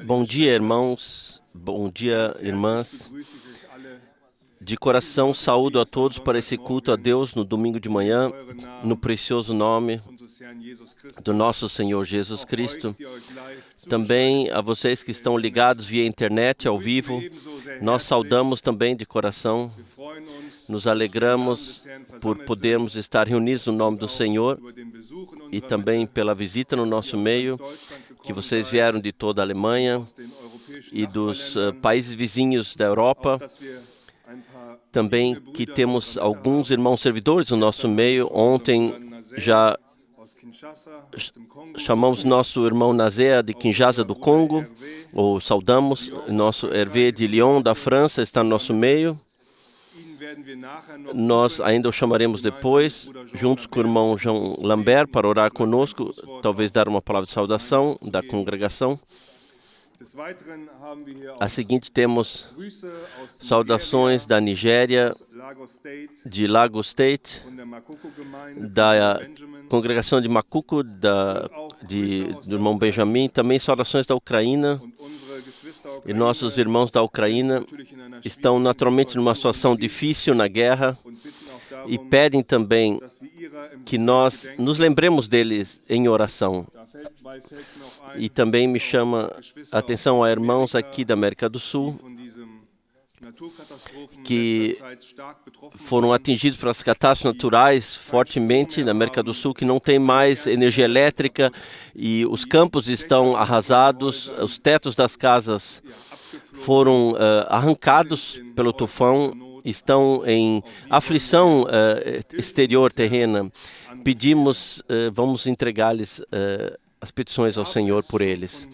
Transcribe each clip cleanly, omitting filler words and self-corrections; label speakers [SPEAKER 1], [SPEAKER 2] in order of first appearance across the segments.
[SPEAKER 1] Bom dia, irmãos. Bom dia, irmãs. De coração, saúdo a todos para esse culto a Deus no domingo de manhã, no precioso nome do nosso Senhor Jesus Cristo. Também a vocês que estão ligados via internet, ao vivo, nós saudamos também de coração. Nos alegramos por podermos estar reunidos no nome do Senhor e também pela visita no nosso meio, que vocês vieram de toda a Alemanha e dos países vizinhos da Europa. Também que temos alguns irmãos servidores no nosso meio. Ontem já chamamos nosso irmão Nazé de Kinshasa do Congo, ou saudamos. Nosso Hervé de Lyon da França está no nosso meio. Nós ainda o chamaremos depois, juntos com o irmão João Lambert, para orar conosco, talvez dar uma palavra de saudação da congregação. A seguinte, temos saudações da Nigéria, de Lagos State, da congregação de Macuco, do irmão Benjamin, também saudações da Ucrânia. E nossos irmãos da Ucrânia estão naturalmente numa situação difícil na guerra e pedem também que nós nos lembremos deles em oração. E também me chama a atenção a irmãos aqui da América do Sul que foram atingidos pelas catástrofes naturais fortemente na América do Sul, que não tem mais energia elétrica e os campos estão arrasados, os tetos das casas foram arrancados pelo tufão, estão em aflição exterior terrena. Pedimos, vamos entregar-lhes as petições ao Senhor por eles.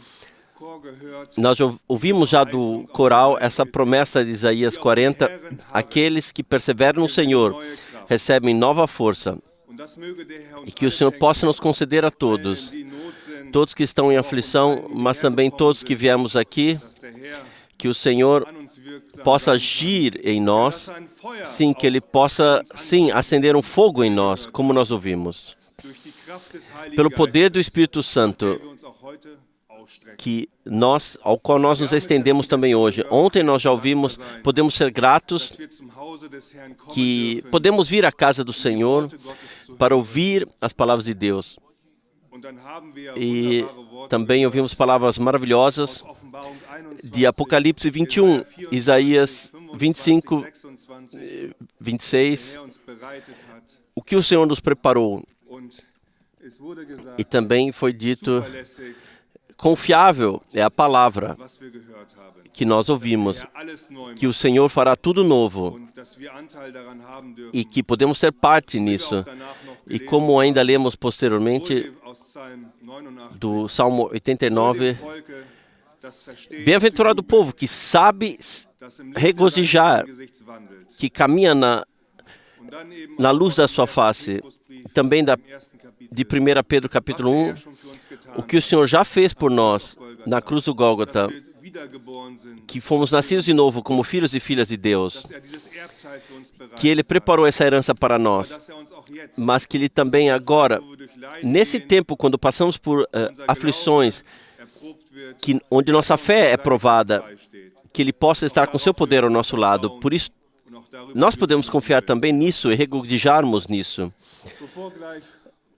[SPEAKER 1] Nós ouvimos já do coral essa promessa de Isaías 40, aqueles que perseveram no Senhor recebem nova força, e que o Senhor possa nos conceder a todos que estão em aflição, mas também todos que viemos aqui, que o Senhor possa agir em nós, sim, que Ele possa, sim, acender um fogo em nós, como nós ouvimos. Pelo poder do Espírito Santo, ao qual nós nos estendemos também hoje. Ontem nós já ouvimos, podemos ser gratos, que podemos vir à casa do Senhor para ouvir as palavras de Deus. E também ouvimos palavras maravilhosas de Apocalipse 21, Isaías 25, 26, o que o Senhor nos preparou. E também foi dito, confiável é a palavra que nós ouvimos, que o Senhor fará tudo novo e que podemos ter parte nisso. E como ainda lemos posteriormente do Salmo 89, bem-aventurado o povo que sabe regozijar, que caminha na luz da sua face. Também de 1 Pedro capítulo 1, o que o Senhor já fez por nós na cruz do Gólgota, que fomos nascidos de novo como filhos e filhas de Deus, que Ele preparou essa herança para nós, mas que Ele também agora, nesse tempo, quando passamos por aflições, onde nossa fé é provada, que Ele possa estar com seu poder ao nosso lado. Por isso, nós podemos confiar também nisso e regozijarmos nisso.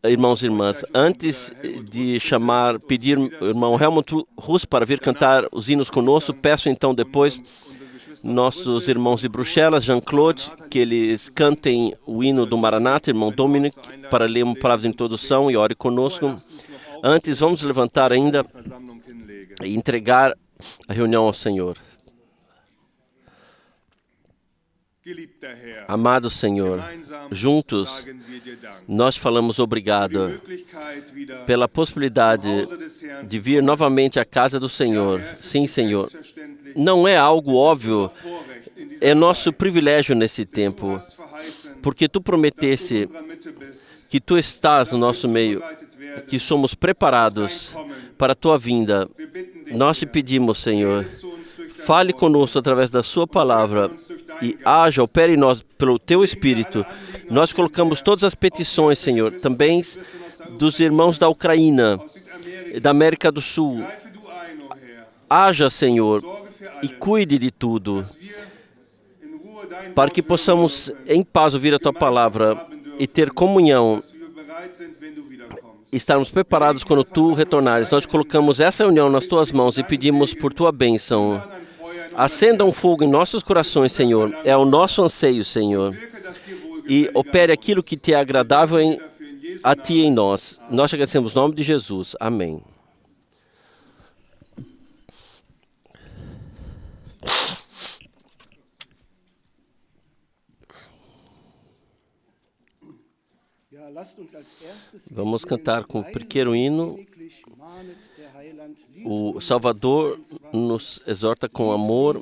[SPEAKER 1] Irmãos e irmãs, antes de pedir o irmão Helmut Russ para vir cantar os hinos conosco, peço então depois nossos irmãos de Bruxelas, Jean-Claude, que eles cantem o hino do Maranata, irmão Dominic, para ler uma palavra de introdução e ore conosco. Antes, vamos levantar ainda e entregar a reunião ao Senhor. Amado Senhor, juntos nós falamos obrigado pela possibilidade de vir novamente à casa do Senhor. Sim, Senhor. Não é algo óbvio, é nosso privilégio nesse tempo, porque Tu prometeste que Tu estás no nosso meio, que somos preparados para a Tua vinda. Nós te pedimos, Senhor, fale conosco através da Sua palavra e haja, opere em nós pelo Teu Espírito. Nós colocamos todas as petições, Senhor, também dos irmãos da Ucrânia, e da América do Sul. Haja, Senhor, e cuide de tudo, para que possamos em paz ouvir a Tua palavra e ter comunhão, estarmos preparados quando Tu retornares. Nós colocamos essa reunião nas Tuas mãos e pedimos por Tua bênção. Acenda um fogo em nossos corações, Senhor. É o nosso anseio, Senhor. E opere aquilo que Te é agradável a Ti em nós. Nós te agradecemos no nome de Jesus. Amém. Vamos cantar com o pequeno hino. O Salvador nos exorta com amor,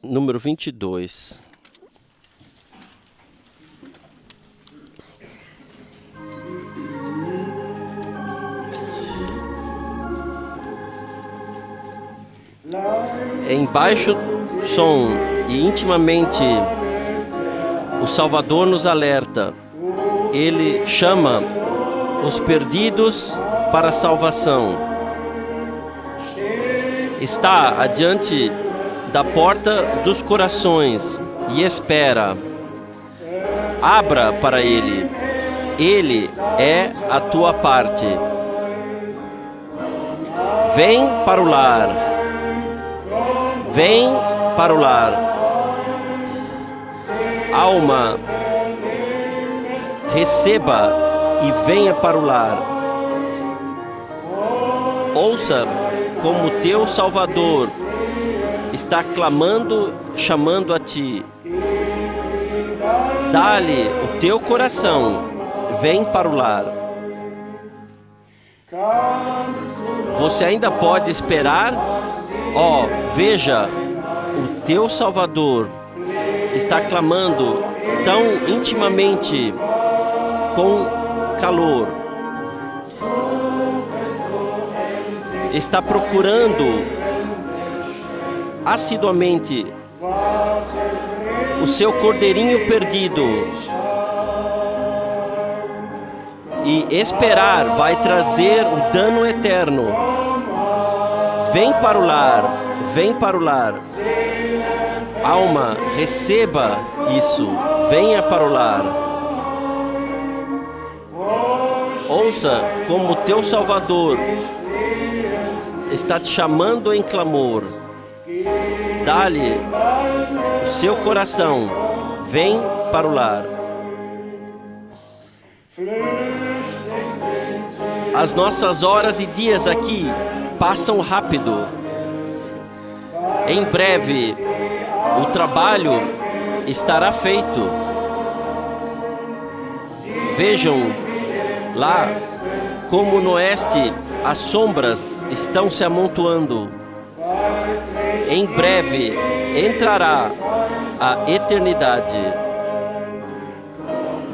[SPEAKER 1] número 22. Em baixo som e intimamente, o Salvador nos alerta. Ele chama os perdidos para a salvação. Está adiante da porta dos corações e espera. Abra para Ele. Ele é a tua parte. Vem para o lar. Vem para o lar. Alma, receba e venha para o lar. Ouça como teu Salvador está clamando, chamando a ti. Dá-lhe o teu coração, vem para o lar. Você ainda pode esperar? Veja, o teu Salvador está clamando tão intimamente, com calor. Está procurando assiduamente o seu cordeirinho perdido. E esperar vai trazer o dano eterno. Vem para o lar, vem para o lar. Alma, receba isso, venha para o lar. Ouça como teu Salvador está te chamando em clamor. Dá-lhe o seu coração, vem para o lar. As nossas horas e dias aqui passam rápido. Em breve, o trabalho estará feito. Vejam lá como no oeste as sombras estão se amontoando. Em breve entrará a eternidade.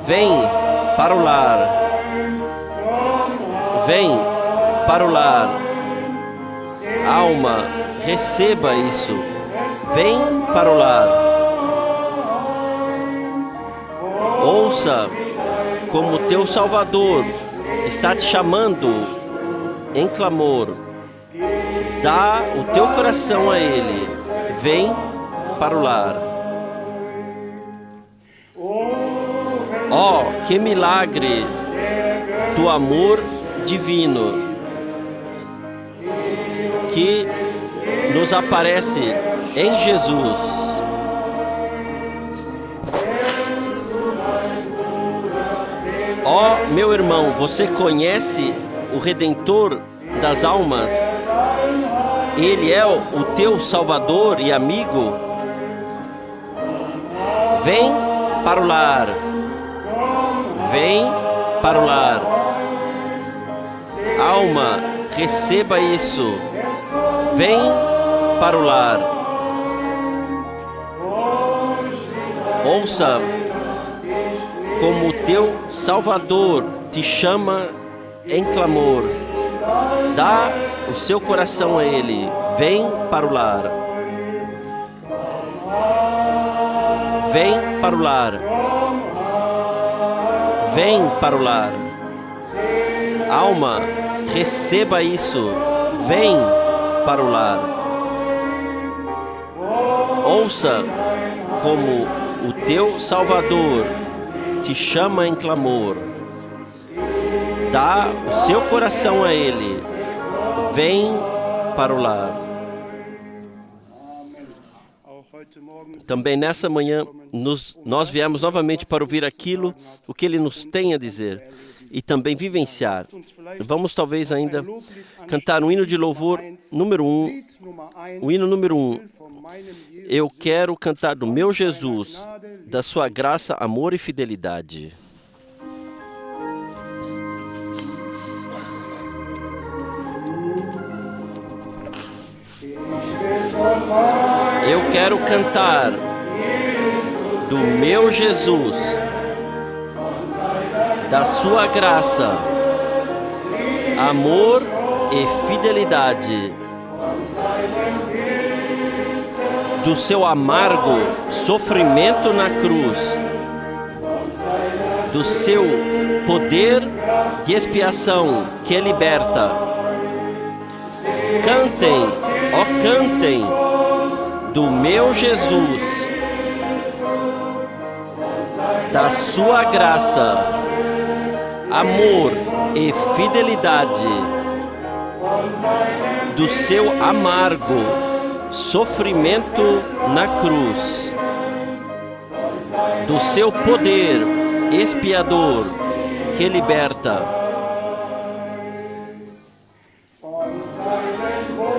[SPEAKER 1] Vem para o lar. Vem para o lar. Alma, receba isso. Vem para o lar. Ouça como teu Salvador está te chamando em clamor. Dá o teu coração a Ele. Vem para o lar. Que milagre do amor divino que nos aparece em Jesus. Meu irmão, você conhece o Redentor das almas? Ele é o teu Salvador e amigo? Vem para o lar. Vem para o lar. Alma, receba isso. Vem para o lar. Ouça como o teu Salvador te chama em clamor. Dá o seu coração a Ele. Vem para o lar. Vem para o lar. Vem para o lar. Alma, Receba isso. Vem para o lar. Ouça como o teu Salvador te chama em clamor. Dá o seu coração a Ele. Vem para o lar. Também nessa manhã, nós viemos novamente para ouvir aquilo, o que Ele nos tem a dizer, e também vivenciar. Vamos talvez ainda cantar um hino de louvor número 1. O hino número 1. Eu quero cantar do meu Jesus, da sua graça, amor e fidelidade. Eu quero cantar do meu Jesus, da sua graça, amor e fidelidade, do seu amargo sofrimento na cruz, do seu poder de expiação que liberta. Cantem, ó cantem, do meu Jesus, da sua graça, amor e fidelidade, do seu amargo sofrimento na cruz, do seu poder expiador que liberta.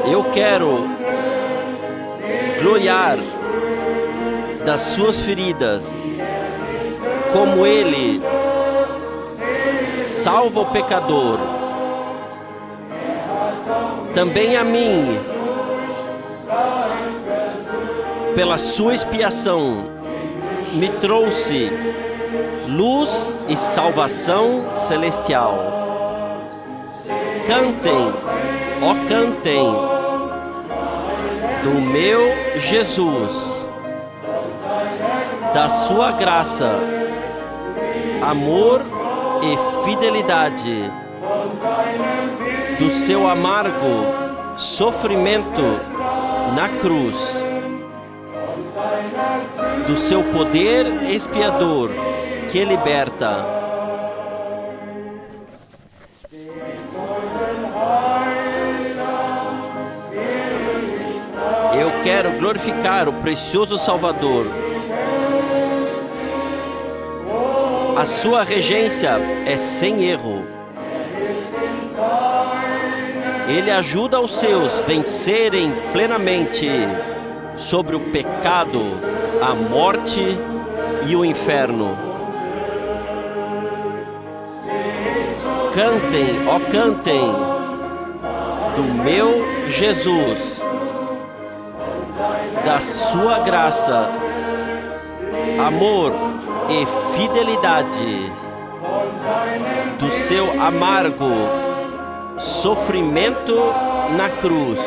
[SPEAKER 1] Eu quero gloriar das suas feridas, como Ele salva o pecador. Também a mim, pela sua expiação, me trouxe luz e salvação celestial. Cantem, ó cantem, do meu Jesus, da sua graça, amor e fidelidade, do seu amargo sofrimento na cruz, do seu poder expiador que liberta. Eu quero glorificar o precioso Salvador. A sua regência é sem erro. Ele ajuda os seus a vencerem plenamente sobre o pecado, a morte e o inferno. Cantem, ó cantem, do meu Jesus, da sua graça, amor e fidelidade, do seu amargo sofrimento na cruz,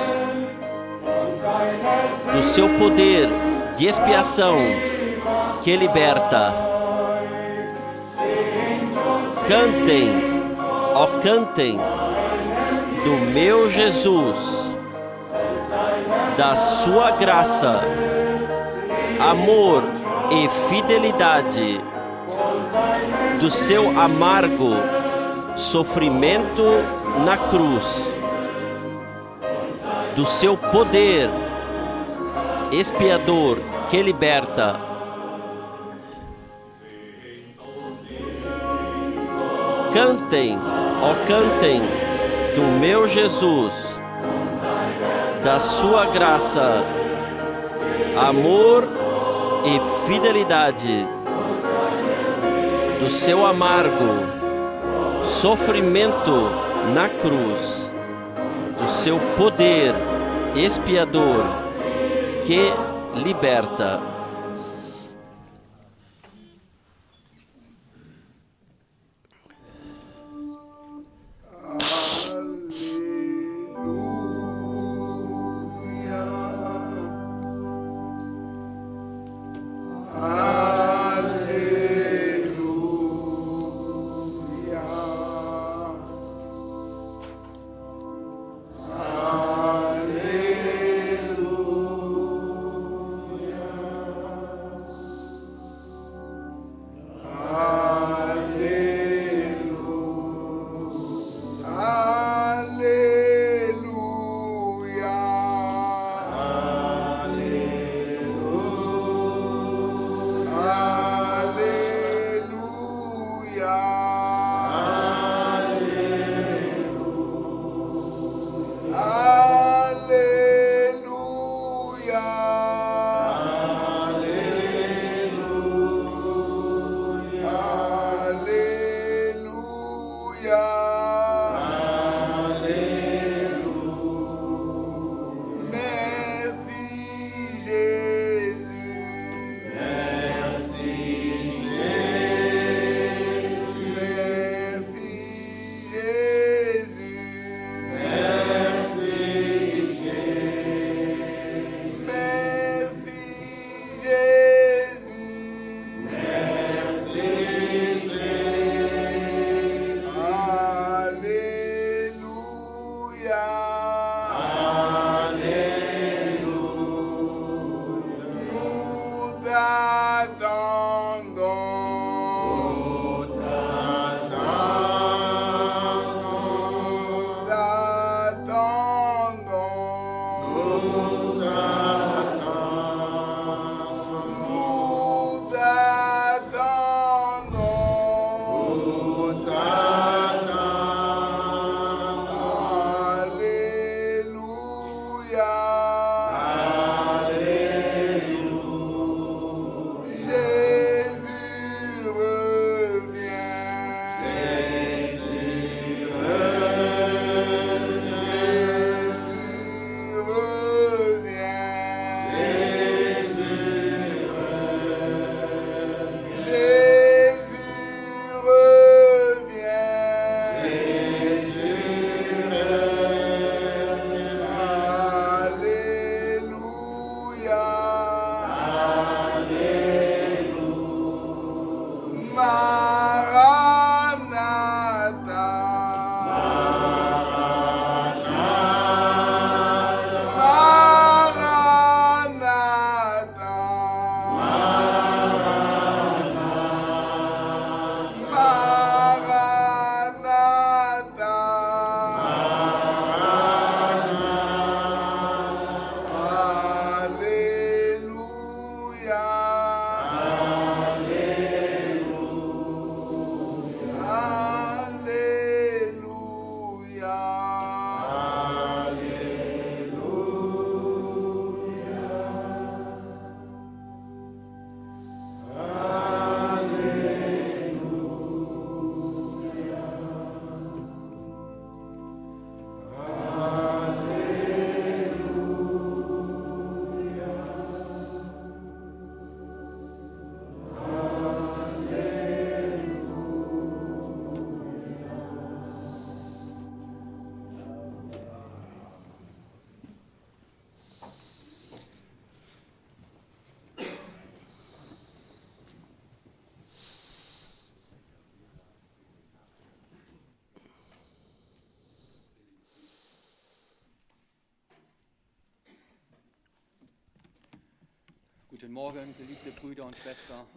[SPEAKER 1] do seu poder de expiação que liberta. Cantem, ó cantem, do meu Jesus, da sua graça, amor e fidelidade, do seu amargo sofrimento na cruz, do seu poder expiador que liberta. Cantem, ó cantem, do meu Jesus, da sua graça, amor e fidelidade, do seu amargo sofrimento na cruz, do seu poder expiador que liberta.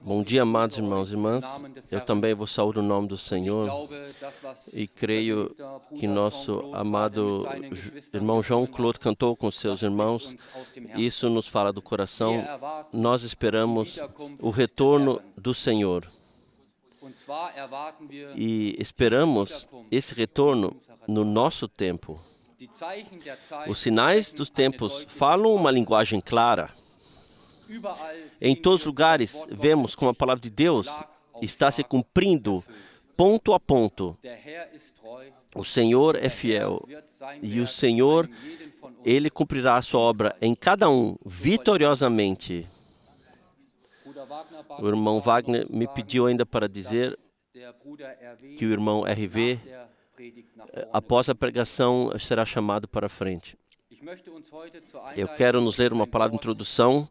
[SPEAKER 1] Bom dia, amados irmãos e irmãs. Eu também vos saúdo no nome do Senhor e creio que nosso amado irmão João Claude cantou com seus irmãos. Isso nos fala do coração. Nós esperamos o retorno do Senhor. E esperamos esse retorno no nosso tempo. Os sinais dos tempos falam uma linguagem clara. Em todos os lugares, vemos como a palavra de Deus está se cumprindo ponto a ponto. O Senhor é fiel e o Senhor, Ele cumprirá a sua obra em cada um, vitoriosamente. O irmão Wagner me pediu ainda para dizer que o irmão RV, após a pregação, será chamado para a frente. Eu quero nos ler uma palavra de introdução,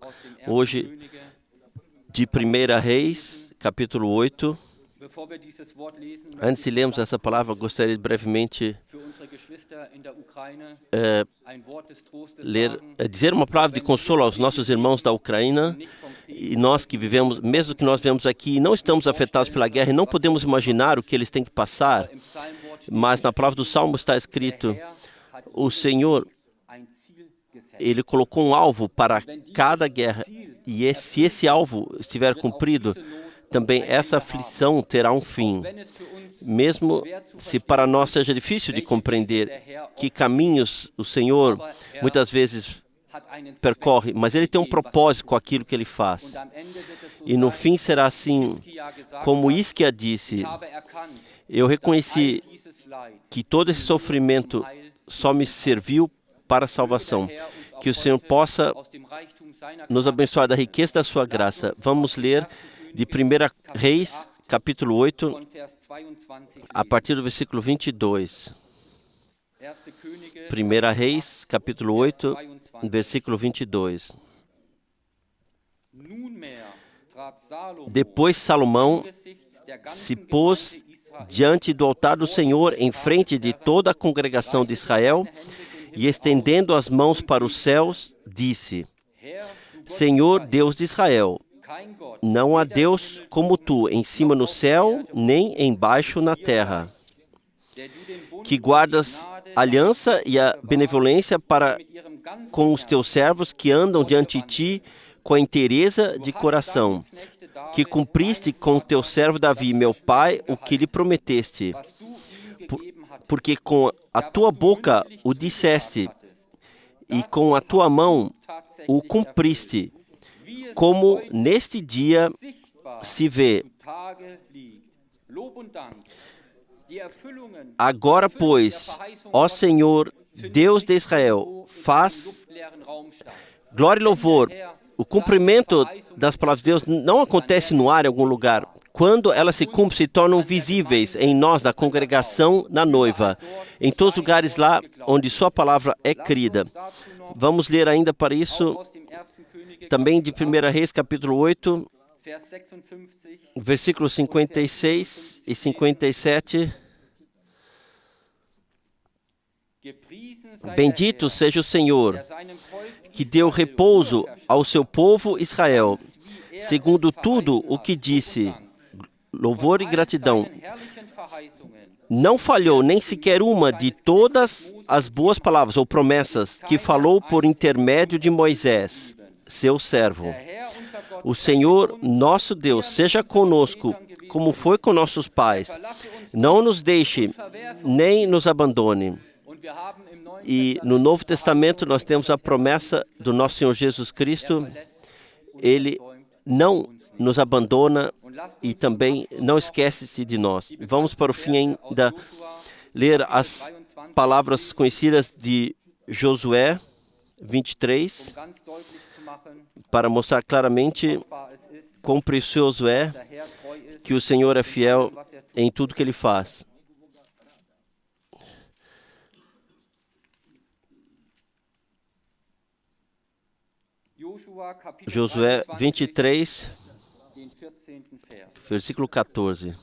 [SPEAKER 1] hoje, de 1 Reis, capítulo 8. Antes de lermos essa palavra, gostaria de brevemente dizer uma palavra de consolo aos nossos irmãos da Ucrânia. E nós que vivemos, mesmo que nós vivemos aqui, não estamos afetados pela guerra e não podemos imaginar o que eles têm que passar. Mas na palavra do Salmo está escrito, o Senhor, Ele colocou um alvo para cada guerra. E se esse alvo estiver cumprido, também essa aflição terá um fim. Mesmo se para nós seja difícil de compreender que caminhos o Senhor muitas vezes percorre, mas Ele tem um propósito com aquilo que Ele faz. E no fim será assim, como Hisquias disse, eu reconheci que todo esse sofrimento só me serviu para a salvação. Que o Senhor possa nos abençoar da riqueza da sua graça. Vamos ler de 1 Reis, capítulo 8, a partir do versículo 22. 1 Reis, capítulo 8, versículo 22. Depois Salomão se pôs diante do altar do Senhor, em frente de toda a congregação de Israel, e estendendo as mãos para os céus, disse: Senhor Deus de Israel, não há Deus como tu, em cima no céu, nem embaixo na terra, que guardas a aliança e a benevolência para com os teus servos que andam diante de ti com a inteireza de coração, que cumpriste com teu servo Davi, meu pai, o que lhe prometeste, porque com a tua boca o disseste, e com a tua mão o cumpriste, como neste dia se vê. Agora, pois, ó Senhor, Deus de Israel, faz glória e louvor. O cumprimento das palavras de Deus não acontece no ar em algum lugar. Quando elas se cumprem, se tornam visíveis em nós, da congregação, na noiva, em todos os lugares lá onde sua palavra é crida. Vamos ler ainda para isso, também de 1 Reis, capítulo 8, versículos 56 e 57. Bendito seja o Senhor, que deu repouso ao seu povo Israel, segundo tudo o que disse. Louvor e gratidão. Não falhou nem sequer uma de todas as boas palavras ou promessas que falou por intermédio de Moisés, seu servo. O Senhor, nosso Deus, seja conosco, como foi com nossos pais. Não nos deixe, nem nos abandone. E no Novo Testamento nós temos a promessa do nosso Senhor Jesus Cristo. Ele não nos abandona e também não esquece-se de nós. Vamos para o fim ainda ler as palavras conhecidas de Josué 23, para mostrar claramente quão precioso é que o Senhor é fiel em tudo que Ele faz. Josué 23, versículo 14.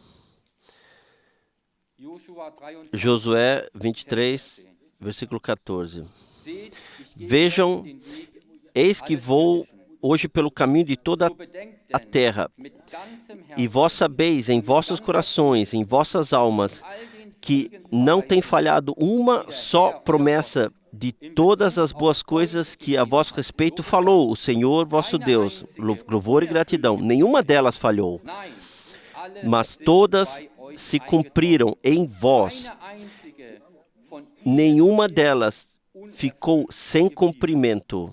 [SPEAKER 1] Josué 23, versículo 14. Vejam, eis que vou hoje pelo caminho de toda a terra, e vós sabeis em vossos corações, em vossas almas, que não tem falhado uma só promessa de todas as boas coisas que a vosso respeito falou o Senhor vosso Deus. Louvor e gratidão. Nenhuma delas falhou, mas todas se cumpriram em vós. Nenhuma delas ficou sem cumprimento.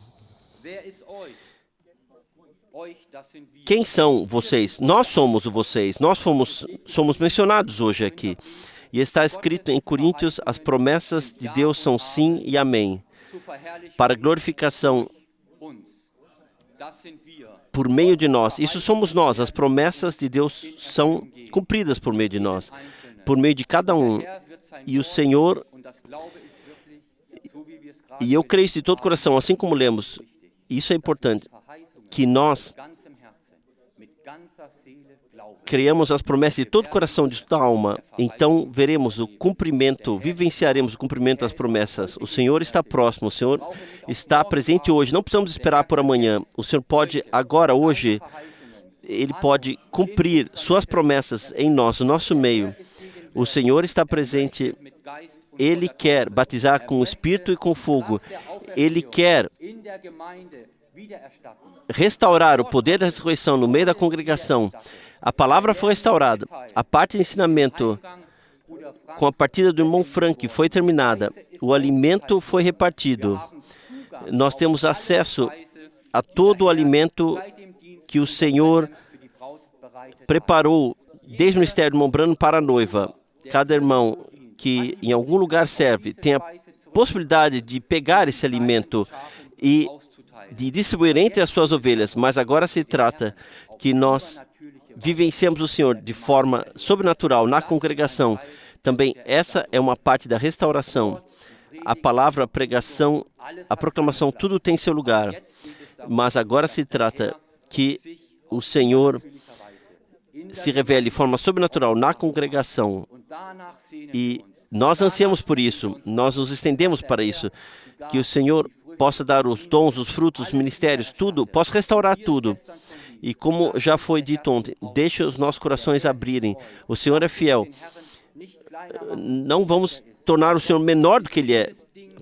[SPEAKER 1] Quem são vocês? Nós somos vocês. Nós somos mencionados hoje aqui. E está escrito em Coríntios, as promessas de Deus são sim e amém. Para glorificação por meio de nós. Isso somos nós. As promessas de Deus são cumpridas por meio de nós. Por meio de cada um. E o Senhor... E eu creio isso de todo o coração, assim como lemos. Isso é importante. Que nós criamos as promessas de todo o coração, de toda a alma. Então veremos o cumprimento, vivenciaremos o cumprimento das promessas. O Senhor está próximo, o Senhor está presente hoje. Não precisamos esperar por amanhã. O Senhor pode, agora, hoje, Ele pode cumprir suas promessas em nós, no nosso meio. O Senhor está presente. Ele quer batizar com o Espírito e com fogo. Ele quer restaurar o poder da ressurreição no meio da congregação. A palavra foi restaurada. A parte de ensinamento com a partida do irmão Frank foi terminada. O alimento foi repartido. Nós temos acesso a todo o alimento que o Senhor preparou desde o ministério do irmão Branham para a noiva. Cada irmão que em algum lugar serve tem a possibilidade de pegar esse alimento e de distribuir entre as suas ovelhas, mas agora se trata que nós vivenciamos o Senhor de forma sobrenatural na congregação. Também essa é uma parte da restauração. A palavra, a pregação, a proclamação, tudo tem seu lugar. Mas agora se trata que o Senhor se revele de forma sobrenatural na congregação. E nós ansiamos por isso, nós nos estendemos para isso. Que o Senhor possa dar os dons, os frutos, os ministérios, tudo, possa restaurar tudo. E como já foi dito ontem, deixe os nossos corações abrirem. O Senhor é fiel. Não vamos tornar o Senhor menor do que Ele é,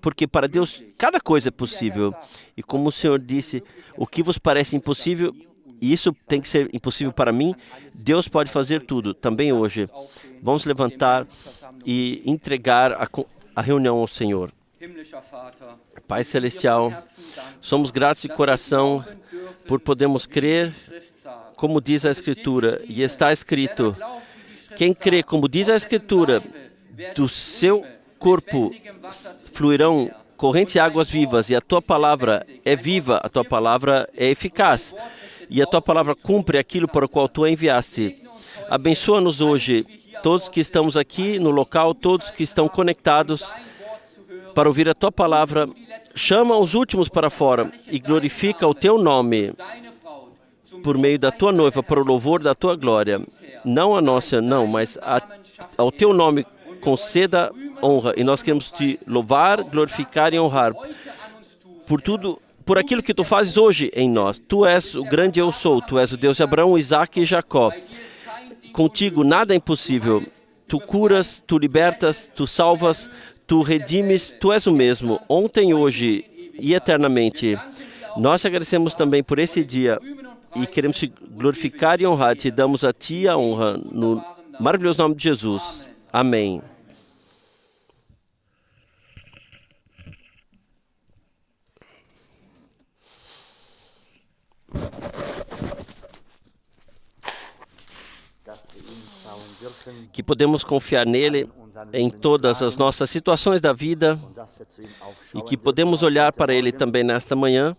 [SPEAKER 1] porque para Deus cada coisa é possível. E como o Senhor disse, o que vos parece impossível, e isso tem que ser impossível para mim, Deus pode fazer tudo, também hoje. Vamos levantar e entregar a reunião ao Senhor. Pai Celestial, somos gratos de coração por podermos crer como diz a Escritura, e está escrito, quem crê como diz a Escritura, do seu corpo fluirão correntes de águas vivas, e a tua palavra é viva, a tua palavra é eficaz, e a tua palavra cumpre aquilo para o qual tu a enviaste. Abençoa-nos hoje, todos que estamos aqui no local, todos que estão conectados para ouvir a tua palavra. Chama os últimos para fora e glorifica o teu nome por meio da tua noiva, para o louvor da tua glória. Não a nossa, não, mas ao teu nome conceda honra. E nós queremos te louvar, glorificar e honrar por tudo, por aquilo que tu fazes hoje em nós. Tu és o grande eu sou, tu és o Deus de Abraão, Isaque e Jacó. Contigo nada é impossível. Tu curas, tu libertas, tu salvas, tu redimes, tu és o mesmo, ontem, hoje e eternamente. Nós te agradecemos também por esse dia e queremos te glorificar e honrar. Te damos a ti a honra no maravilhoso nome de Jesus. Amém. Que podemos confiar nele em todas as nossas situações da vida e que podemos olhar para ele também nesta manhã.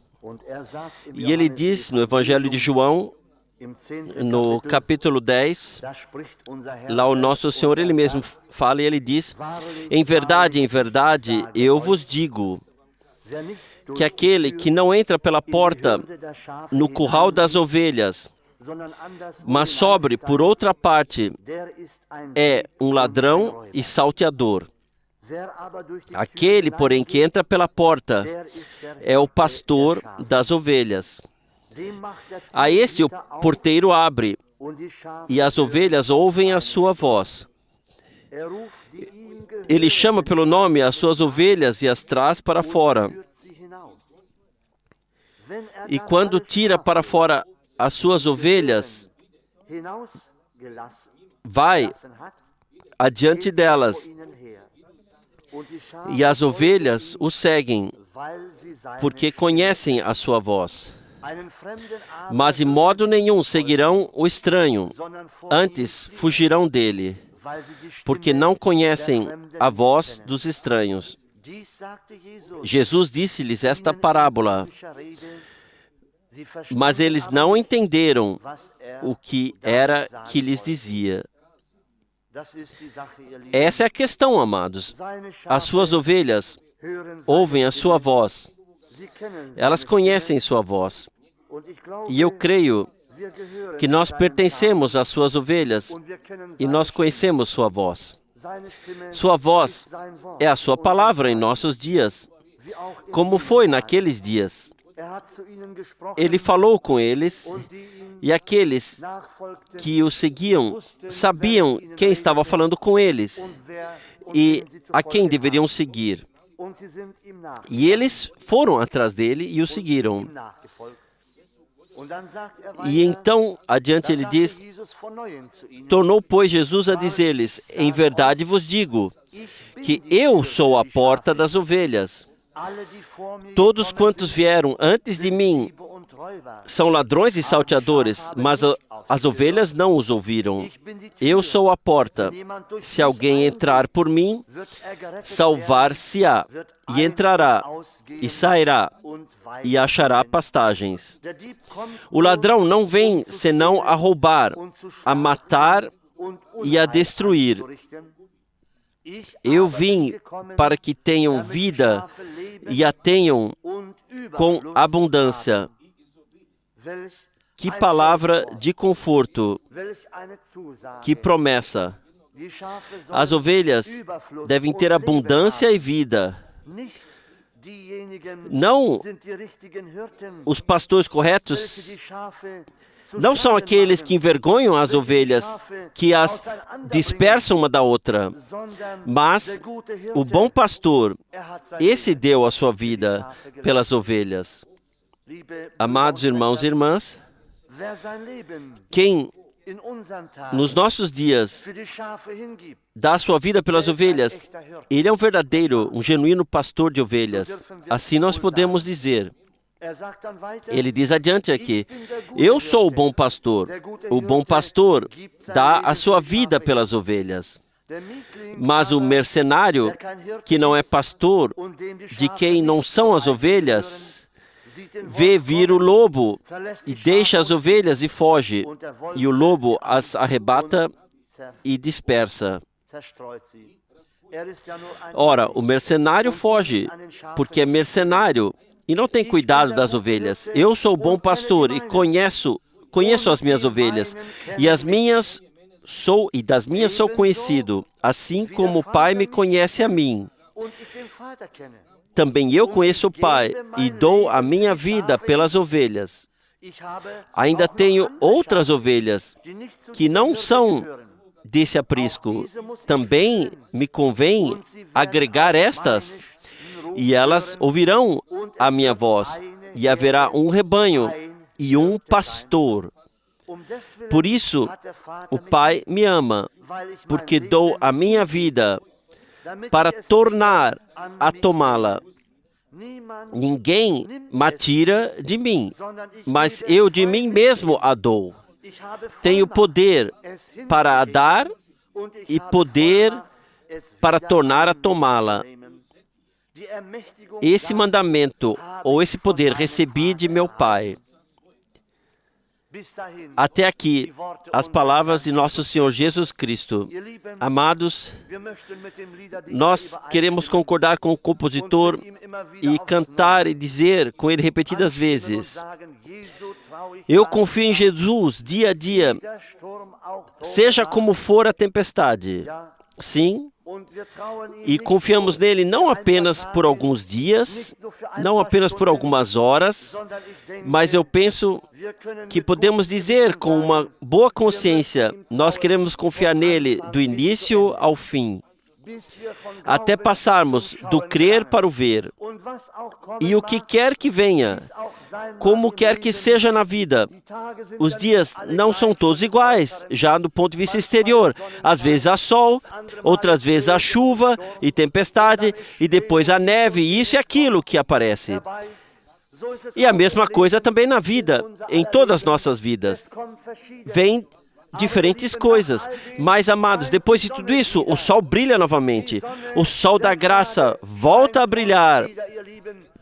[SPEAKER 1] E ele diz no Evangelho de João, no capítulo 10, lá o nosso Senhor, ele mesmo fala e ele diz, em verdade, eu vos digo que aquele que não entra pela porta no curral das ovelhas, mas sobre por outra parte, é um ladrão e salteador. Aquele, porém, que entra pela porta é o pastor das ovelhas. A este o porteiro abre, e as ovelhas ouvem a sua voz. Ele chama pelo nome as suas ovelhas e as traz para fora. E quando tira para fora as suas ovelhas, vai adiante delas, e as ovelhas o seguem, porque conhecem a sua voz. Mas de modo nenhum seguirão o estranho, antes fugirão dele, porque não conhecem a voz dos estranhos. Jesus disse-lhes esta parábola, mas eles não entenderam o que era que lhes dizia. Essa é a questão, amados. As suas ovelhas ouvem a sua voz. Elas conhecem sua voz. E eu creio que nós pertencemos às suas ovelhas e nós conhecemos sua voz. Sua voz é a sua palavra em nossos dias, como foi naqueles dias. Ele falou com eles, e aqueles que o seguiam sabiam quem estava falando com eles e a quem deveriam seguir. E eles foram atrás dele e o seguiram. E então, adiante ele diz, tornou, pois, Jesus a dizer-lhes, em verdade vos digo, que eu sou a porta das ovelhas. Todos quantos vieram antes de mim são ladrões e salteadores, mas as ovelhas não os ouviram. Eu sou a porta. Se alguém entrar por mim, salvar-se-á, e entrará, e sairá, e achará pastagens. O ladrão não vem senão a roubar, a matar e a destruir. Eu vim para que tenham vida e a tenham com abundância. Que palavra de conforto, que promessa. As ovelhas devem ter abundância e vida. Não os pastores corretos não são aqueles que envergonham as ovelhas, que as dispersam uma da outra, mas o bom pastor, esse deu a sua vida pelas ovelhas. Amados irmãos e irmãs, quem nos nossos dias dá a sua vida pelas ovelhas, ele é um verdadeiro, um genuíno pastor de ovelhas. Assim nós podemos dizer. Ele diz adiante aqui, eu sou o bom pastor. O bom pastor dá a sua vida pelas ovelhas. Mas o mercenário, que não é pastor, de quem não são as ovelhas, vê vir o lobo e deixa as ovelhas e foge. E o lobo as arrebata e dispersa. Ora, o mercenário foge, porque é mercenário e não tem cuidado das ovelhas. Eu sou o bom pastor e conheço as minhas ovelhas, e das minhas sou conhecido, assim como o Pai me conhece a mim. Também eu conheço o Pai e dou a minha vida pelas ovelhas. Ainda tenho outras ovelhas que não são desse aprisco. Também me convém agregar estas, e elas ouvirão a minha voz, e haverá um rebanho e um pastor. Por isso, o Pai me ama, porque dou a minha vida para tornar a tomá-la. Ninguém me tira de mim, mas eu de mim mesmo a dou. Tenho poder para a dar e poder para tornar a tomá-la. Esse mandamento, ou esse poder, recebi de meu Pai. Até aqui, as palavras de nosso Senhor Jesus Cristo. Amados, nós queremos concordar com o compositor e cantar e dizer com ele repetidas vezes, eu confio em Jesus dia a dia, seja como for a tempestade. Sim, e confiamos nele não apenas por alguns dias, não apenas por algumas horas, mas eu penso que podemos dizer com uma boa consciência, nós queremos confiar nele do início ao fim, até passarmos do crer para o ver. E o que quer que venha, como quer que seja na vida, os dias não são todos iguais, já do ponto de vista exterior. Às vezes há sol, outras vezes há chuva e tempestade, e depois há neve, e isso e aquilo que aparece. E a mesma coisa também na vida, em todas as nossas vidas. Vem diferentes coisas. Mas, amados, depois de tudo isso, o sol brilha novamente. O sol da graça volta a brilhar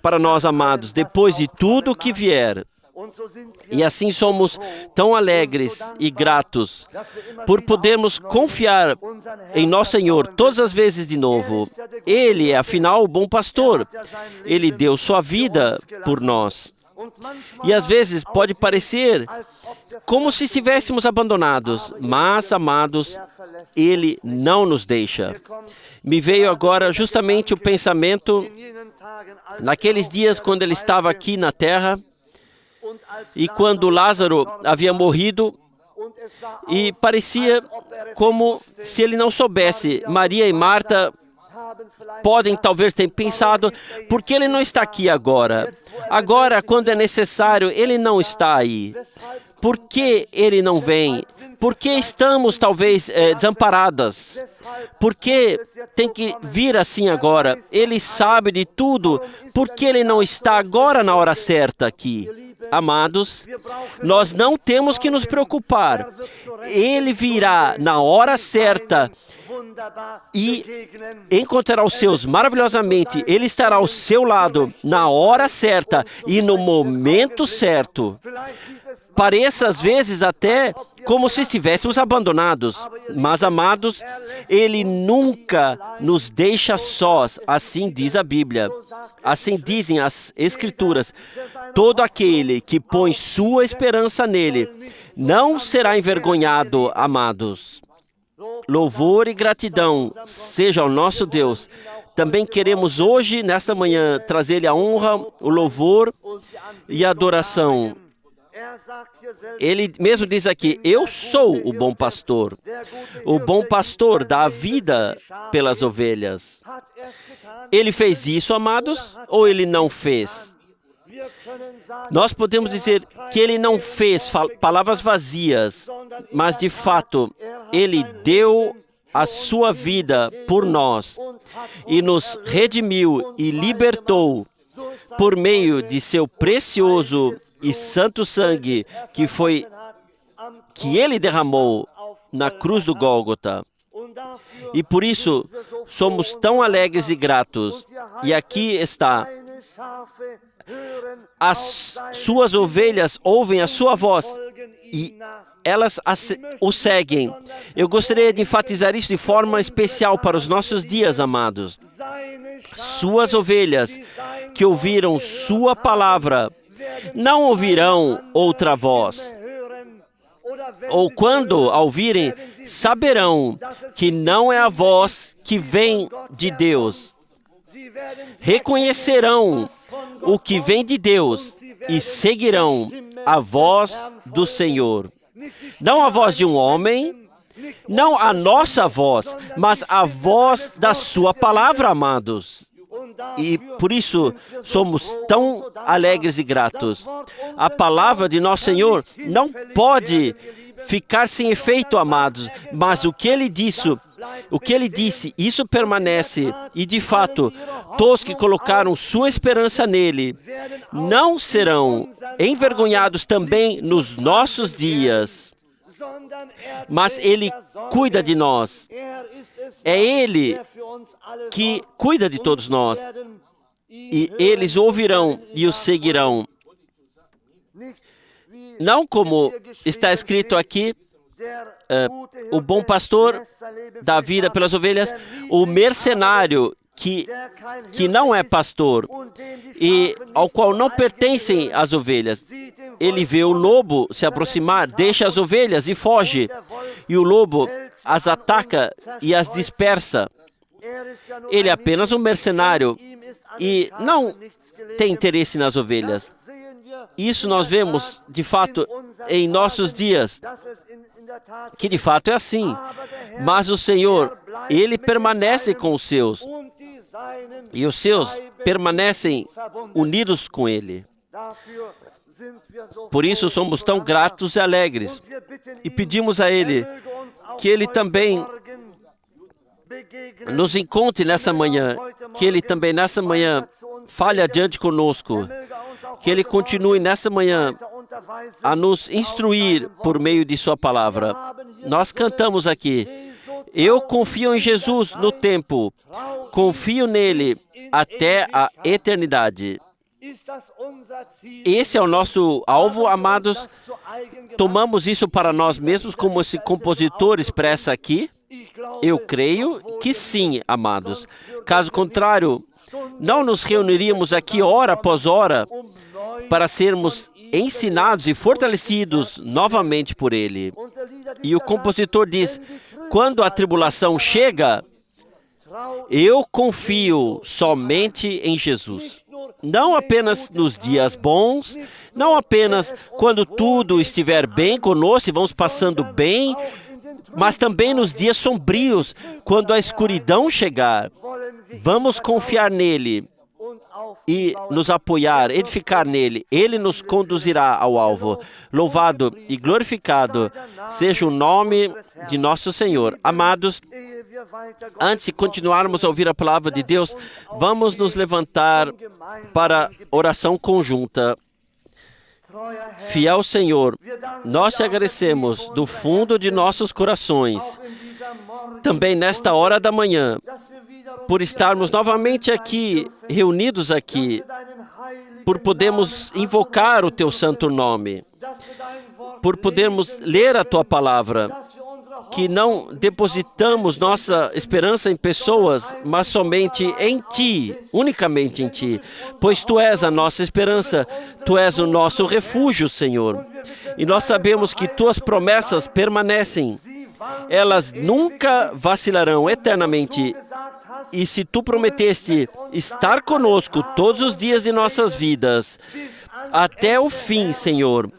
[SPEAKER 1] para nós, amados, depois de tudo o que vier. E assim somos tão alegres e gratos por podermos confiar em nosso Senhor todas as vezes de novo. Ele é, afinal, o bom pastor. Ele deu sua vida por nós. E às vezes pode parecer como se estivéssemos abandonados, mas, amados, Ele não nos deixa. Me veio agora justamente o pensamento, naqueles dias quando Ele estava aqui na terra, e quando Lázaro havia morrido, e parecia como se Ele não soubesse. Maria e Marta podem talvez ter pensado, por que ele não está aqui agora? Agora, quando é necessário, ele não está aí. Por que ele não vem? Por que estamos talvez desamparadas? Por que tem que vir assim agora? Ele sabe de tudo. Por que ele não está agora na hora certa aqui? Amados, nós não temos que nos preocupar. Ele virá na hora certa e encontrará os seus maravilhosamente. Ele estará ao seu lado na hora certa e no momento certo. Pareça às vezes até como se estivéssemos abandonados. Mas, amados, Ele nunca nos deixa sós, assim diz a Bíblia. Assim dizem as Escrituras. Todo aquele que põe sua esperança nele não será envergonhado, amados. Louvor e gratidão seja ao nosso Deus. Também queremos hoje, nesta manhã, trazer-lhe a honra, o louvor e a adoração. Ele mesmo diz aqui, eu sou o bom pastor. O bom pastor dá a vida pelas ovelhas. Ele fez isso, amados, ou ele não fez? Nós podemos dizer que ele não fez palavras vazias, mas de fato, ele deu a sua vida por nós e nos redimiu e libertou por meio de seu precioso e santo sangue que ele derramou na cruz do Gólgota. E por isso somos tão alegres e gratos. E aqui está. As suas ovelhas ouvem a sua voz e elas o seguem. Eu gostaria de enfatizar isso de forma especial para os nossos dias, amados. Suas ovelhas que ouviram sua palavra não ouvirão outra voz. Ou quando a ouvirem, saberão que não é a voz que vem de Deus. Reconhecerão o que vem de Deus e seguirão a voz do Senhor. Não a voz de um homem, não a nossa voz, mas a voz da sua palavra, amados. E por isso somos tão alegres e gratos. A palavra de nosso Senhor não pode ficar sem efeito, amados, mas o que Ele disse, isso permanece. E de fato, todos que colocaram sua esperança nele não serão envergonhados também nos nossos dias. Mas Ele cuida de nós. É Ele que cuida de todos nós. E eles o ouvirão e o seguirão. Não como está escrito aqui, o bom pastor dá vida pelas ovelhas, o mercenário que não é pastor e ao qual não pertencem as ovelhas. Ele vê o lobo se aproximar, deixa as ovelhas e foge. E o lobo as ataca e as dispersa. Ele é apenas um mercenário e não tem interesse nas ovelhas. Isso nós vemos, de fato, em nossos dias, que de fato é assim. Mas o Senhor, Ele permanece com os seus. E os seus permanecem unidos com Ele. Por isso somos tão gratos e alegres. E pedimos a Ele que Ele também nos encontre nessa manhã, que Ele também nessa manhã fale adiante conosco, que Ele continue nessa manhã a nos instruir por meio de Sua palavra. Nós cantamos aqui, eu confio em Jesus no tempo, confio nele até a eternidade. Esse é o nosso alvo, amados. Tomamos isso para nós mesmos, como esse compositor expressa aqui? Eu creio que sim, amados. Caso contrário, não nos reuniríamos aqui hora após hora para sermos ensinados e fortalecidos novamente por Ele. E o compositor diz, quando a tribulação chega, eu confio somente em Jesus. Não apenas nos dias bons, não apenas quando tudo estiver bem conosco e vamos passando bem, mas também nos dias sombrios, quando a escuridão chegar. Vamos confiar nele e nos apoiar, edificar nele. Ele nos conduzirá ao alvo. Louvado e glorificado seja o nome de nosso Senhor. Amados, antes de continuarmos a ouvir a palavra de Deus, vamos nos levantar para oração conjunta. Fiel Senhor, nós te agradecemos do fundo de nossos corações, também nesta hora da manhã, por estarmos novamente aqui, reunidos aqui, por podermos invocar o teu santo nome, por podermos ler a tua palavra, que não depositamos nossa esperança em pessoas, mas somente em Ti, unicamente em Ti, pois Tu és a nossa esperança, Tu és o nosso refúgio, Senhor. E nós sabemos que Tuas promessas permanecem, elas nunca vacilarão eternamente. E se Tu prometeste estar conosco todos os dias de nossas vidas, até o fim, Senhor,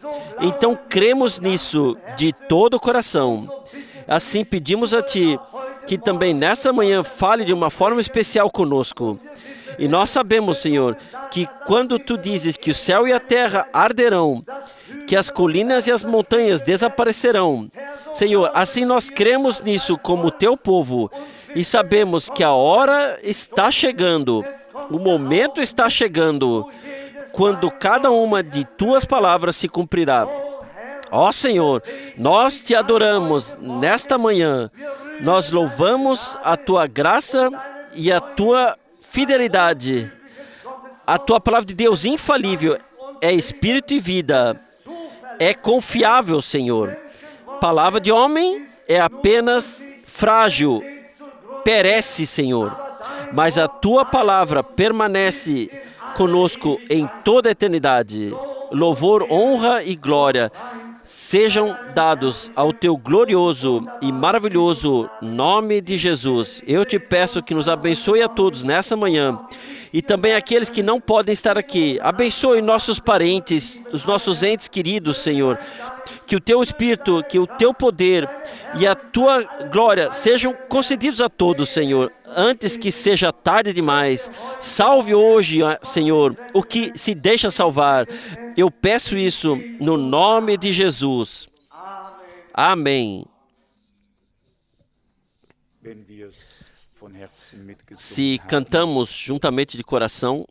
[SPEAKER 1] então cremos nisso de todo o coração. Assim pedimos a Ti que também nessa manhã fale de uma forma especial conosco. E nós sabemos, Senhor, que quando Tu dizes que o céu e a terra arderão, que as colinas e as montanhas desaparecerão, Senhor, assim nós cremos nisso como Teu povo e sabemos que a hora está chegando, o momento está chegando, quando cada uma de Tuas palavras se cumprirá. Ó Senhor, nós Te adoramos nesta manhã, nós louvamos a Tua graça e a Tua fidelidade. A Tua palavra de Deus infalível é espírito e vida, é confiável, Senhor. Palavra de homem é apenas frágil, perece, Senhor, mas a Tua palavra permanece conosco em toda a eternidade. Louvor, honra e glória sejam dados ao Teu glorioso e maravilhoso nome de Jesus. Eu Te peço que nos abençoe a todos nessa manhã e também aqueles que não podem estar aqui. Abençoe nossos parentes, os nossos entes queridos, Senhor. Que o Teu Espírito, que o Teu poder e a Tua glória sejam concedidos a todos, Senhor, antes que seja tarde demais. Salve hoje, Senhor, o que se deixa salvar. Eu peço isso no nome de Jesus. Amém. Se cantamos juntamente de coração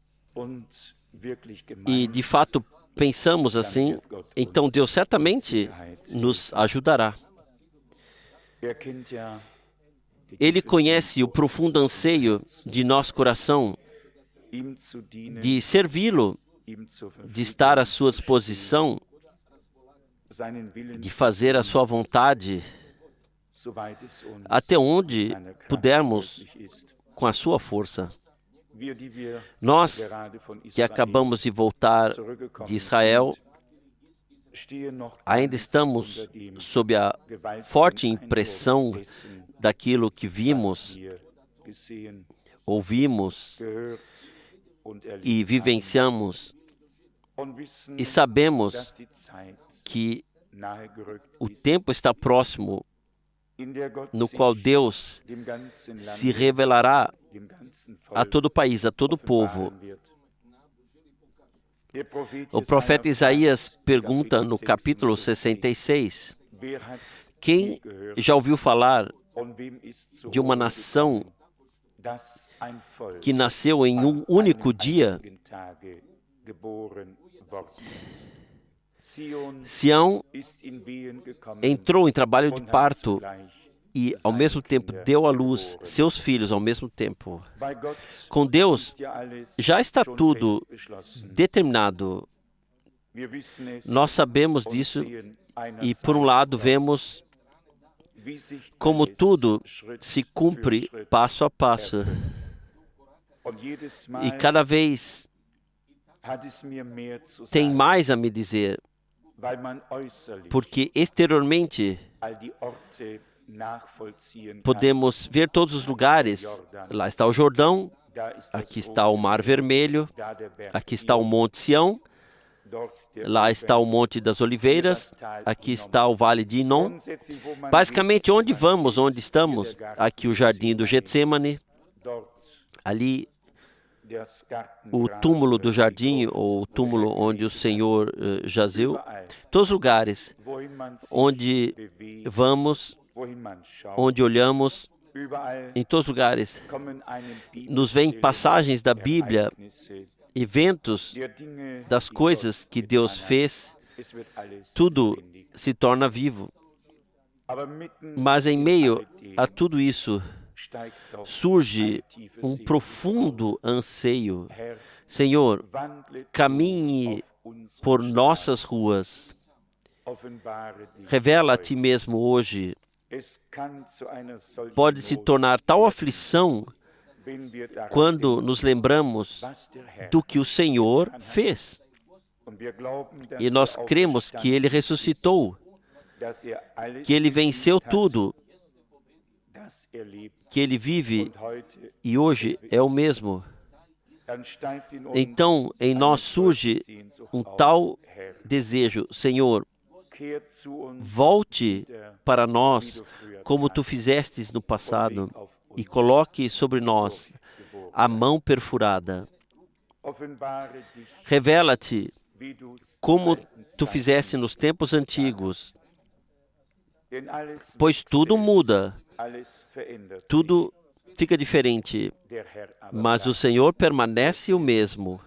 [SPEAKER 1] e de fato pensamos assim, então Deus certamente nos ajudará. Ele conhece o profundo anseio de nosso coração de servi-lo, de estar à sua disposição, de fazer a sua vontade, até onde pudermos com a sua força. Nós que acabamos de voltar de Israel, ainda estamos sob a forte impressão daquilo que vimos, ouvimos e vivenciamos, e sabemos que o tempo está próximo no qual Deus se revelará a todo o país, a todo o povo. O profeta Isaías pergunta no capítulo 66, quem já ouviu falar de uma nação que nasceu em um único dia? Sião entrou em trabalho de parto e, ao mesmo tempo, deu à luz seus filhos ao mesmo tempo. Com Deus, já está tudo determinado. Nós sabemos disso e, por um lado, vemos como tudo se cumpre passo a passo. E cada vez tem mais a me dizer, porque exteriormente podemos ver todos os lugares. Lá está o Jordão, aqui está o Mar Vermelho, aqui está o Monte Sião, lá está o Monte das Oliveiras, aqui está o Vale de Inom. Basicamente, onde vamos, onde estamos? Aqui o Jardim do Getsêmani,
[SPEAKER 2] Ali, o túmulo do jardim, ou o túmulo onde o Senhor jazeu, todos os lugares onde vamos, onde olhamos, em todos os lugares, nos vêm passagens da Bíblia, eventos das coisas que Deus fez, tudo se torna vivo. Mas em meio a tudo isso, surge um profundo anseio. Senhor, caminhe por nossas ruas. Revela a Ti mesmo hoje. Pode se tornar tal aflição quando nos lembramos do que o Senhor fez. E nós cremos que Ele ressuscitou, que Ele venceu tudo, que Ele vive e hoje é o mesmo. Então, em nós surge um tal desejo: Senhor, volte para nós como Tu fizestes no passado e coloque sobre nós a mão perfurada. Revela-te como Tu fizeste nos tempos antigos, pois tudo muda, tudo fica diferente, mas o Senhor permanece o mesmo.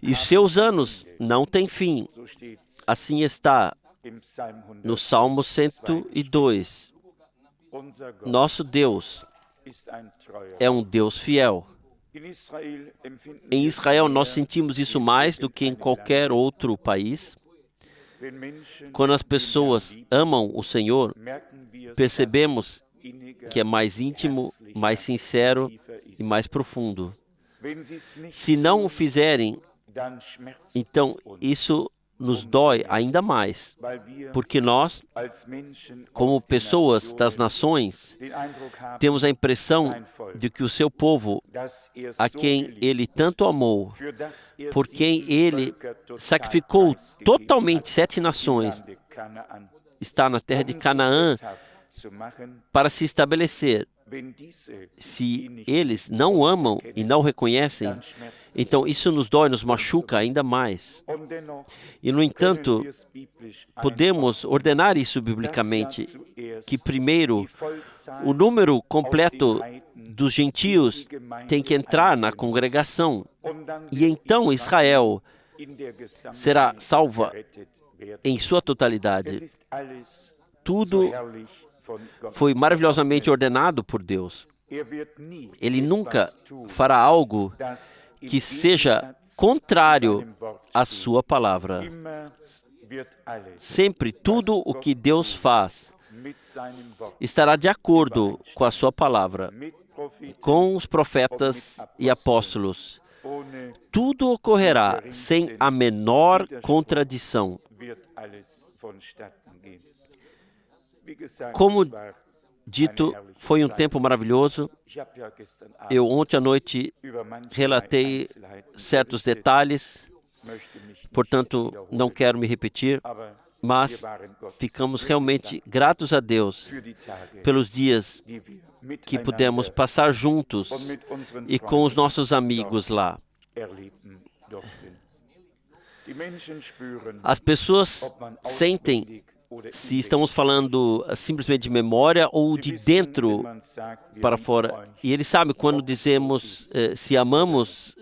[SPEAKER 2] E seus anos não têm fim. Assim está no Salmo 102. Nosso Deus é um Deus fiel. Em Israel, nós sentimos isso mais do que em qualquer outro país. Quando as pessoas amam o Senhor, percebemos que é mais íntimo, mais sincero e mais profundo. Se não o fizerem, então isso nos dói ainda mais, porque nós, como pessoas das nações, temos a impressão de que o seu povo, a quem Ele tanto amou, por quem Ele sacrificou totalmente 7 nações, está na terra de Canaã para se estabelecer. Se eles não o amam e não o reconhecem, então isso nos dói, nos machuca ainda mais. E, no entanto, podemos ordenar isso biblicamente, que primeiro o número completo dos gentios tem que entrar na congregação, e então Israel será salva em sua totalidade. Tudo foi maravilhosamente ordenado por Deus. Ele nunca fará algo que seja contrário à sua palavra. Sempre tudo o que Deus faz estará de acordo com a sua palavra, com os profetas e apóstolos. Tudo ocorrerá sem a menor contradição. Como dito, foi um tempo maravilhoso. Eu ontem à noite relatei certos detalhes, portanto não quero me repetir, mas ficamos realmente gratos a Deus pelos dias que pudemos passar juntos e com os nossos amigos lá. As pessoas sentem se estamos falando simplesmente de memória ou de dentro para fora. E eles sabem quando dizemos se amamos,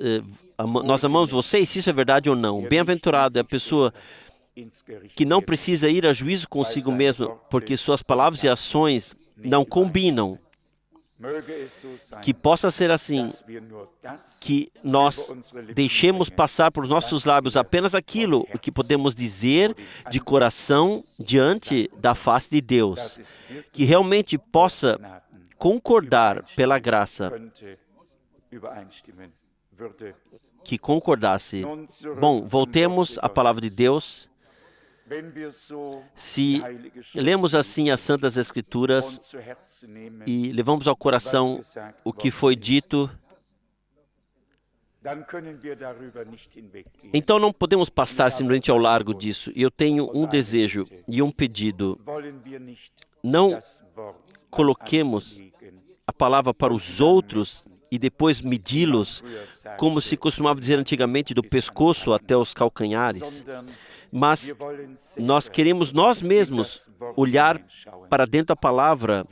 [SPEAKER 2] nós amamos vocês, se isso é verdade ou não. Bem-aventurado é a pessoa que não precisa ir a juízo consigo mesmo, porque suas palavras e ações não combinam. Que possa ser assim, que nós deixemos passar por nossos lábios apenas aquilo que podemos dizer de coração diante da face de Deus, que realmente possa concordar pela graça, que concordasse. Bom, voltemos à palavra de Deus. Se lemos assim as Santas Escrituras e levamos ao coração o que foi dito, então não podemos passar simplesmente ao largo disso. E eu tenho um desejo e um pedido. Não coloquemos
[SPEAKER 1] a palavra para os outros e depois medi-los, como se costumava dizer antigamente, do pescoço até os calcanhares. Mas nós queremos nós mesmos olhar para dentro da palavra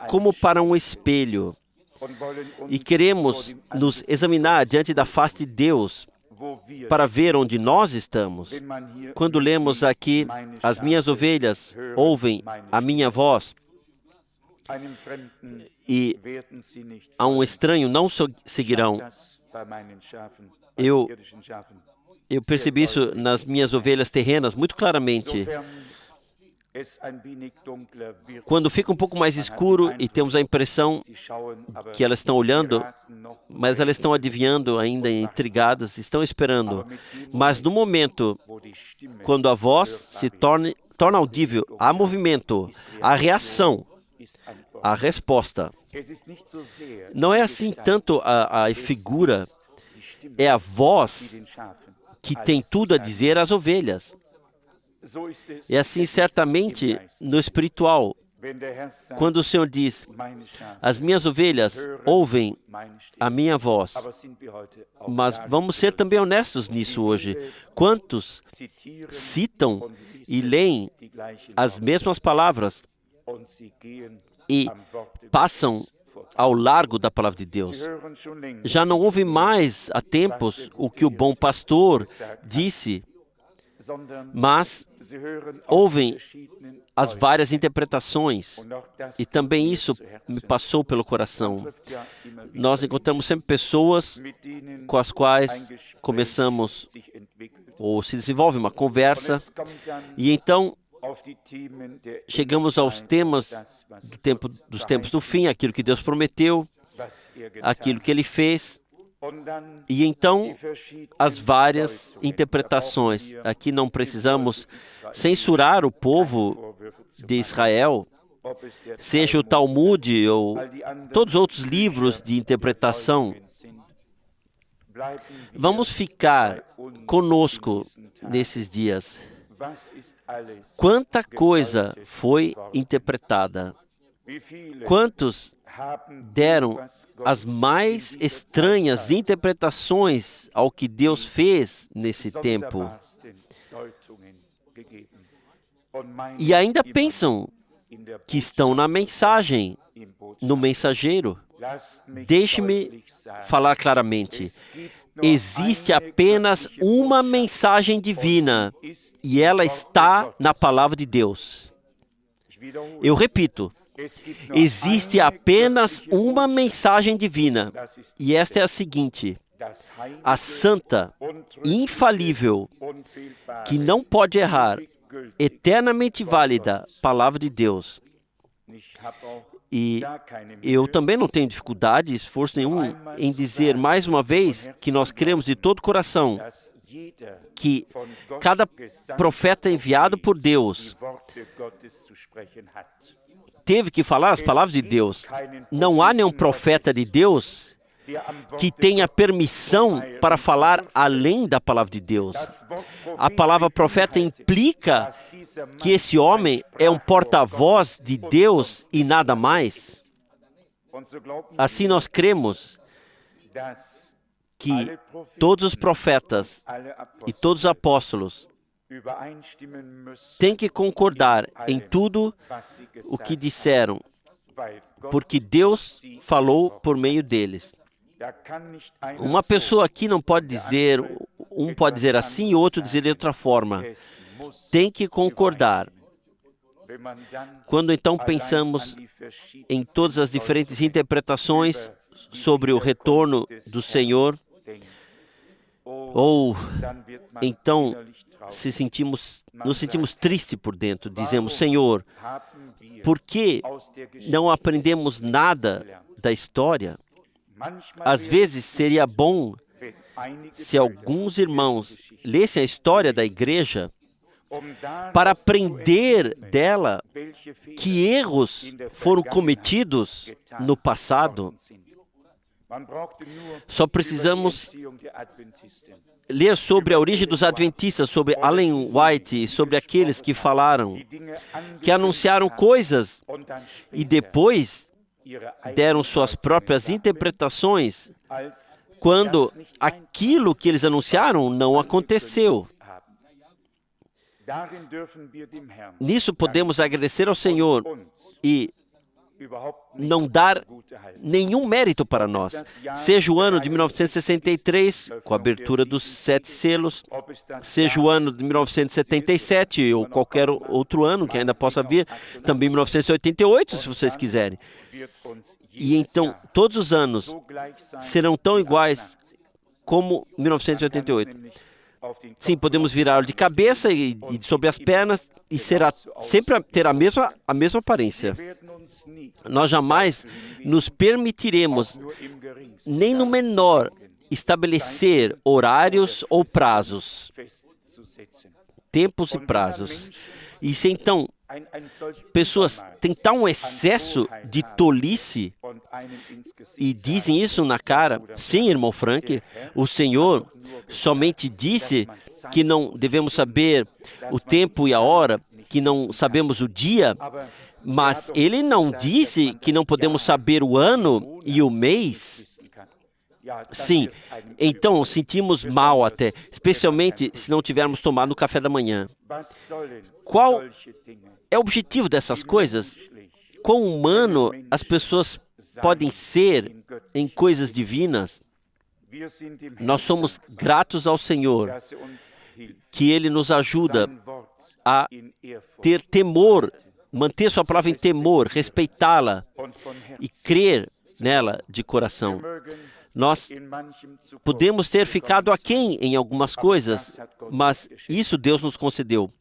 [SPEAKER 1] como para um espelho. E queremos nos examinar diante da face de Deus para ver onde nós estamos. Quando lemos aqui, as minhas ovelhas ouvem a minha voz, e a um estranho não seguirão. Eu percebi isso nas minhas ovelhas terrenas muito claramente. Quando fica um pouco mais escuro e temos a impressão que elas estão olhando, mas elas estão adivinhando ainda, intrigadas, estão esperando. Mas no momento, quando a voz se torna audível, há movimento, há reação, há resposta. Não é assim tanto a figura, é a voz que tem tudo a dizer às ovelhas. E assim, certamente, no espiritual, quando o Senhor diz, as minhas ovelhas ouvem a minha voz, mas vamos ser também honestos nisso hoje. Quantos citam e leem as mesmas palavras e passam ao largo da palavra de Deus? Já não ouve mais há tempos o que o bom pastor disse, mas ouvem as várias interpretações, e também isso me passou pelo coração. Nós encontramos sempre pessoas com as quais começamos, ou se desenvolve uma conversa, e então chegamos aos temas dos tempos do fim, aquilo que Deus prometeu, aquilo que Ele fez, e então as várias interpretações. Aqui não precisamos censurar o povo de Israel, seja o Talmud ou todos os outros livros de interpretação. Vamos ficar conosco nesses dias. Quanta coisa foi interpretada. Quantos deram as mais estranhas interpretações ao que Deus fez nesse tempo. E ainda pensam que estão na mensagem, no mensageiro. Deixe-me falar claramente. Existe apenas uma mensagem divina, e ela está na palavra de Deus. Eu repito. Existe apenas uma mensagem divina, e esta é a seguinte: a santa, infalível, que não pode errar, eternamente válida palavra de Deus. E eu também não tenho dificuldade, esforço nenhum em dizer mais uma vez que nós cremos de todo o coração que cada profeta enviado por Deus teve que falar as palavras de Deus. Não há nenhum profeta de Deus que tenha permissão para falar além da palavra de Deus. A palavra profeta implica que esse homem é um porta-voz de Deus e nada mais. Assim nós cremos que todos os profetas e todos os apóstolos têm que concordar em tudo o que disseram, porque Deus falou por meio deles. Uma pessoa aqui não pode dizer, um pode dizer assim e outro dizer de outra forma. Tem que concordar. Quando então pensamos em todas as diferentes interpretações sobre o retorno do Senhor, ou então nos sentimos tristes por dentro, dizemos, Senhor, por que não aprendemos nada da história? Às vezes seria bom se alguns irmãos lessem a história da igreja para aprender dela que erros foram cometidos no passado. Só precisamos ler sobre a origem dos adventistas, sobre Ellen White e sobre aqueles que falaram, que anunciaram coisas e depois
[SPEAKER 2] deram suas próprias interpretações quando aquilo que eles anunciaram não aconteceu. Nisso podemos agradecer ao Senhor e não dar nenhum mérito para nós. Seja o ano de 1963, com a abertura dos 7 selos, seja o ano de 1977 ou qualquer outro ano que ainda possa vir, também 1988, se vocês quiserem. E então, todos os anos serão tão iguais como 1988. Sim, podemos virar de cabeça e sobre as pernas e sempre ter a mesma aparência. Nós jamais nos permitiremos, nem no menor, estabelecer horários ou prazos, tempos e prazos. E se então pessoas têm um excesso de tolice e dizem isso na cara, sim, irmão Frank, o Senhor somente disse que não devemos saber o tempo e a hora, que não sabemos o dia, mas Ele não disse que não podemos saber o ano e o mês. Sim, então sentimos mal até, especialmente se não tivermos tomado o café da manhã. Qual é o objetivo dessas coisas? Quão humano as pessoas podem ser em coisas divinas? Nós somos gratos ao Senhor que Ele nos ajuda a ter temor, manter sua palavra em temor, respeitá-la e crer nela de coração. Nós podemos ter ficado aquém em algumas coisas, mas isso Deus nos concedeu.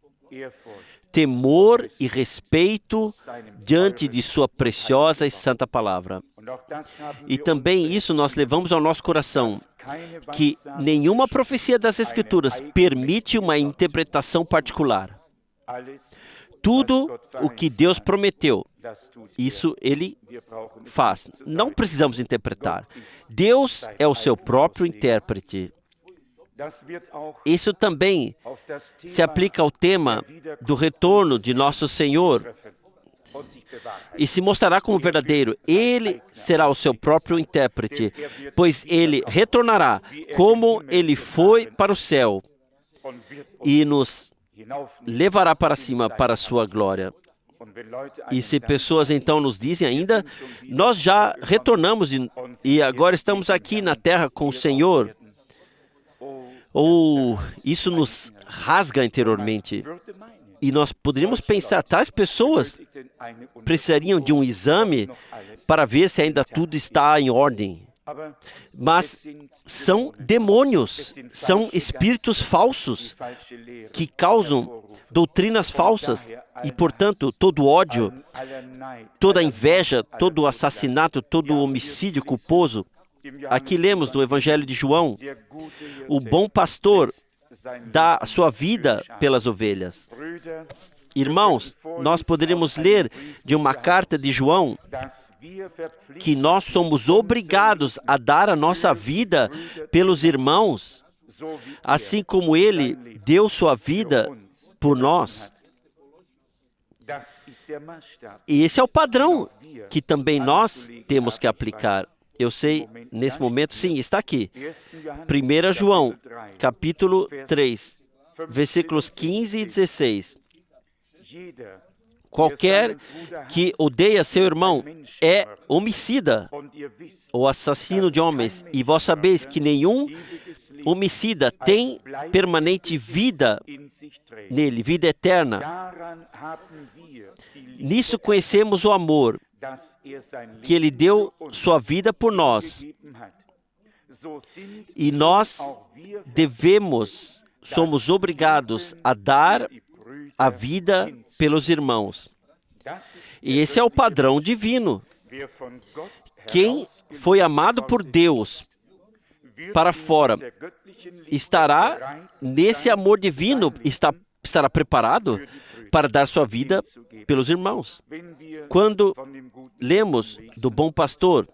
[SPEAKER 2] Temor e respeito diante de sua preciosa e santa palavra. E também isso nós levamos ao nosso coração, que nenhuma profecia das Escrituras permite uma interpretação particular. Tudo o que Deus prometeu, isso Ele faz. Não precisamos interpretar. Deus é o seu próprio intérprete. Isso também se aplica ao tema do retorno de nosso Senhor e se mostrará como verdadeiro. Ele será o seu próprio intérprete, pois Ele retornará como Ele foi para o céu e nos levará para cima para a sua glória. E se pessoas então nos dizem ainda, nós já retornamos e agora estamos aqui na terra com o Senhor, ou isso nos rasga interiormente. E nós poderíamos pensar, tais pessoas precisariam de um exame para ver se ainda tudo está em ordem. Mas são demônios, são espíritos falsos que causam doutrinas falsas e, portanto, todo ódio, toda inveja, todo assassinato, todo homicídio culposo. Aqui lemos do Evangelho de João, o bom pastor dá a sua vida pelas ovelhas. Irmãos, nós poderíamos ler de uma carta de João que nós somos obrigados a dar a nossa vida pelos irmãos, assim como Ele deu sua vida por nós. E esse é o padrão que também nós temos que aplicar. Eu sei, nesse momento, sim, está aqui. 1 João, capítulo 3, versículos 15 e 16. Qualquer que odeia seu irmão é homicida ou assassino de homens. E vós sabeis que nenhum homicida tem permanente vida nele, vida eterna. Nisso conhecemos o amor, que Ele deu sua vida por nós. E nós somos obrigados a dar a vida pelos irmãos. E esse é o padrão divino. Quem foi amado por Deus para fora estará nesse amor divino, estará preparado para dar sua vida pelos irmãos. Quando lemos do bom pastor,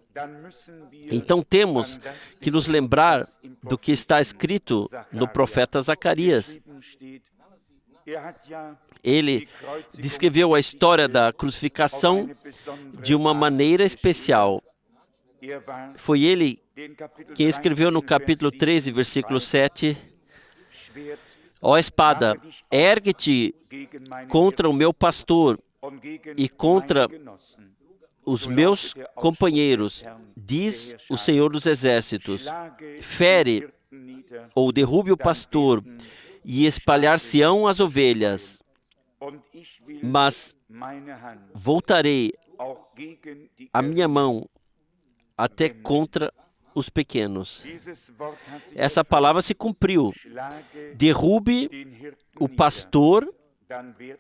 [SPEAKER 2] então temos que nos lembrar do que está escrito no profeta Zacarias.
[SPEAKER 1] Ele descreveu a história da crucificação de uma maneira especial. Foi ele quem escreveu no capítulo 13, versículo 7, ó espada, ergue-te contra o meu pastor e contra os meus companheiros, diz o Senhor dos Exércitos. Fere ou derrube o pastor e espalhar-se-ão as ovelhas, mas voltarei a minha mão até contra os pequenos. Essa palavra se cumpriu. Derrube o pastor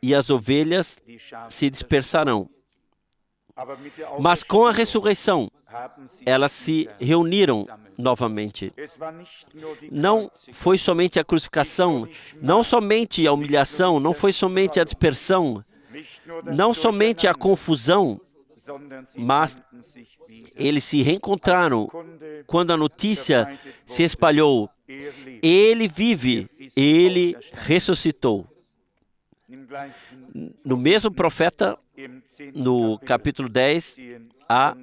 [SPEAKER 1] e as ovelhas se dispersarão. Mas com a ressurreição, elas se reuniram novamente. Não foi somente a crucificação, não somente a humilhação, não foi somente a dispersão, não somente a confusão, mas eles se reencontraram quando a notícia se espalhou. Ele vive, ele ressuscitou. No mesmo profeta, no capítulo 10, há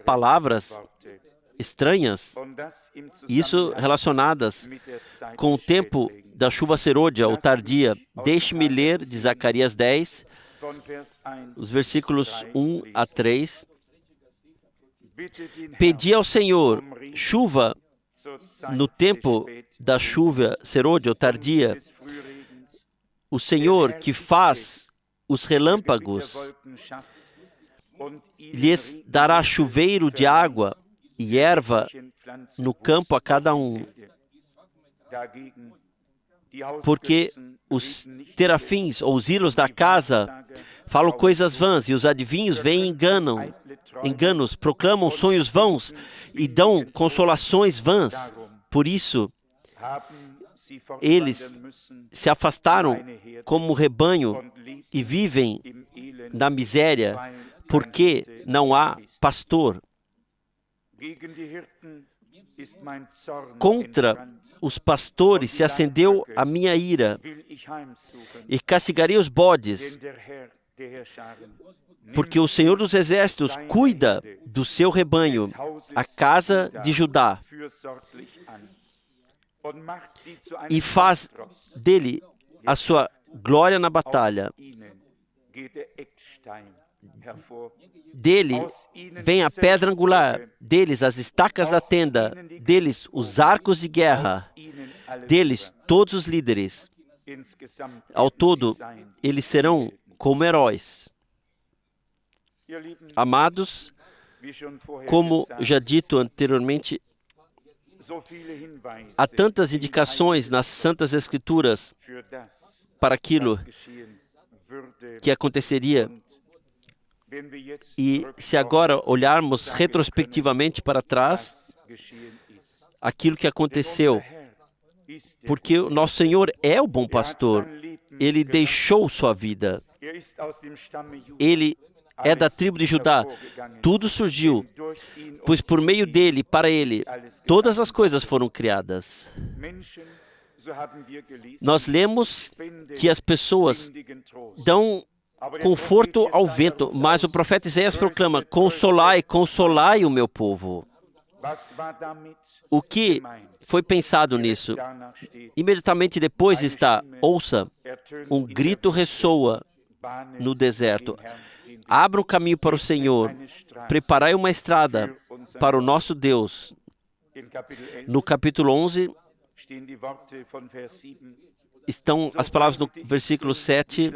[SPEAKER 1] palavras estranhas, isso relacionadas com o tempo da chuva serôdia ou tardia. Deixe-me ler de Zacarias 10, os versículos 1 a 3. Pedi ao Senhor chuva no tempo da chuva serôdia ou tardia, o Senhor que faz os relâmpagos lhes dará chuveiro de água e erva no campo a cada um. Porque os terafins ou os ídolos da casa falam coisas vãs e os adivinhos vêm e enganos, proclamam sonhos vãos e dão consolações vãs. Por isso, eles se afastaram como rebanho e vivem na miséria, porque não há pastor. Contra os pastores se acendeu a minha ira, e castigarei os bodes, porque o Senhor dos Exércitos cuida do seu rebanho, a casa de Judá, e faz dele a sua glória na batalha. Dele vem a pedra angular, deles as estacas da tenda, deles os arcos de guerra, deles todos os líderes. Ao todo, eles serão como heróis. Amados, como já dito anteriormente, há tantas indicações nas Santas Escrituras para aquilo que aconteceria. E se agora olharmos retrospectivamente para trás, aquilo que aconteceu, porque o nosso Senhor é o bom pastor, Ele deixou sua vida, Ele é da tribo de Judá, tudo surgiu, pois por meio dele, para ele, todas as coisas foram criadas. Nós lemos que as pessoas dão conforto ao vento, mas o profeta Isaías proclama: consolai, consolai o meu povo. O que foi pensado nisso? Imediatamente depois está: ouça, um grito ressoa no deserto. Abra o caminho para o Senhor, preparai uma estrada para o nosso Deus. No capítulo 11, estão as palavras no versículo 7.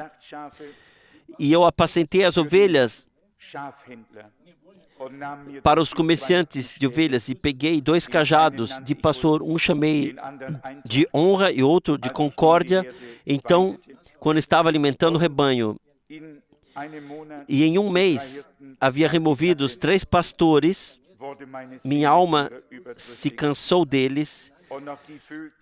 [SPEAKER 1] E eu apacentei as ovelhas para os comerciantes de ovelhas e peguei 2 cajados de pastor, um chamei de honra e outro de concórdia. Então, quando estava alimentando o rebanho, e em um mês havia removido os 3 pastores, minha alma se cansou deles,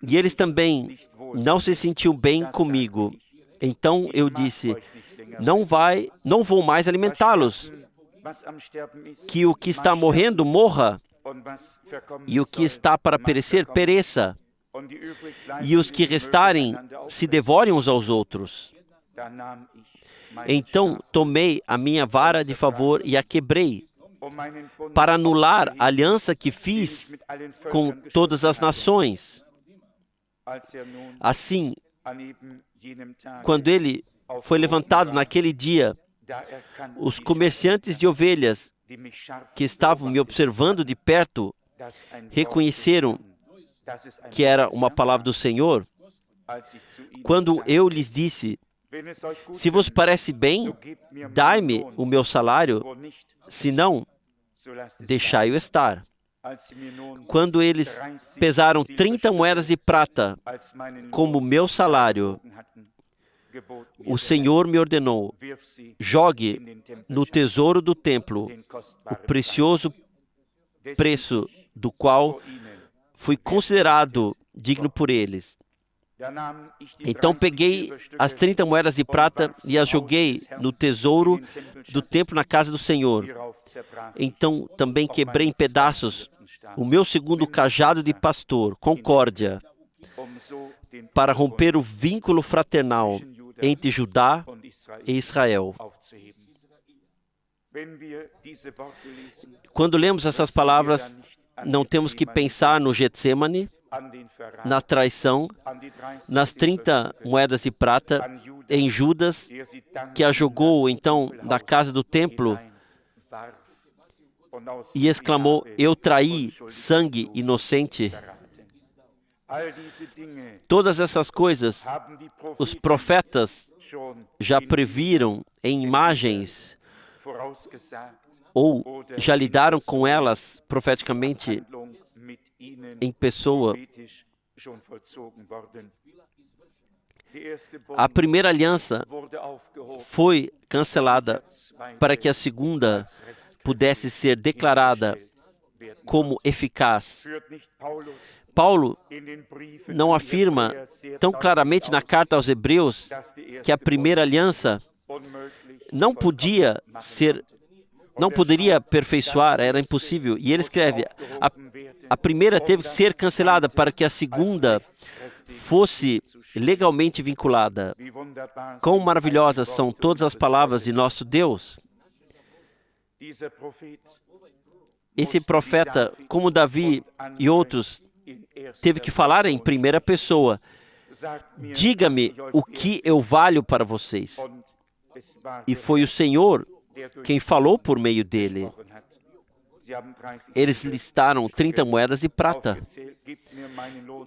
[SPEAKER 1] e eles também não se sentiam bem comigo. Então eu disse: não vou mais alimentá-los, que o que está morrendo morra, e o que está para perecer, pereça.
[SPEAKER 2] e os que restarem se devorem uns aos outros. Então tomei a minha vara de favor e a quebrei, para anular a aliança que fiz com todas as nações. Assim, quando ele foi levantado naquele dia, os comerciantes de ovelhas que estavam me observando de perto reconheceram que era uma palavra do Senhor, quando eu lhes disse: se vos parece bem, dai-me o meu salário, se não, deixai-o estar. Quando eles pesaram 30 moedas de prata como meu salário, o Senhor me ordenou: jogue no tesouro do templo o precioso preço do qual fui considerado digno por eles. Então peguei as 30 moedas de prata e as joguei no tesouro do templo na casa do Senhor. Então também quebrei em pedaços o meu segundo cajado de pastor, concórdia, para romper o vínculo fraternal entre Judá e Israel. Quando lemos essas palavras, não temos que pensar no Getsemane, na traição, nas 30 moedas de prata, em Judas, que a jogou então na casa do templo e exclamou: eu traí sangue inocente. Todas essas coisas os profetas já previram em imagens ou já lidaram com elas profeticamente em pessoa. A primeira aliança foi cancelada para que a segunda pudesse ser declarada como eficaz. Paulo não afirma tão claramente na carta aos Hebreus que a primeira aliança não poderia aperfeiçoar, era impossível. E ele escreve: a primeira teve que ser cancelada para que a segunda fosse legalmente vinculada. Quão maravilhosas são todas as palavras de nosso Deus! Esse profeta, como Davi e outros, teve que falar em primeira pessoa: diga-me o que eu valho para vocês. E foi o Senhor quem falou por meio dele. Eles listaram 30 moedas de prata.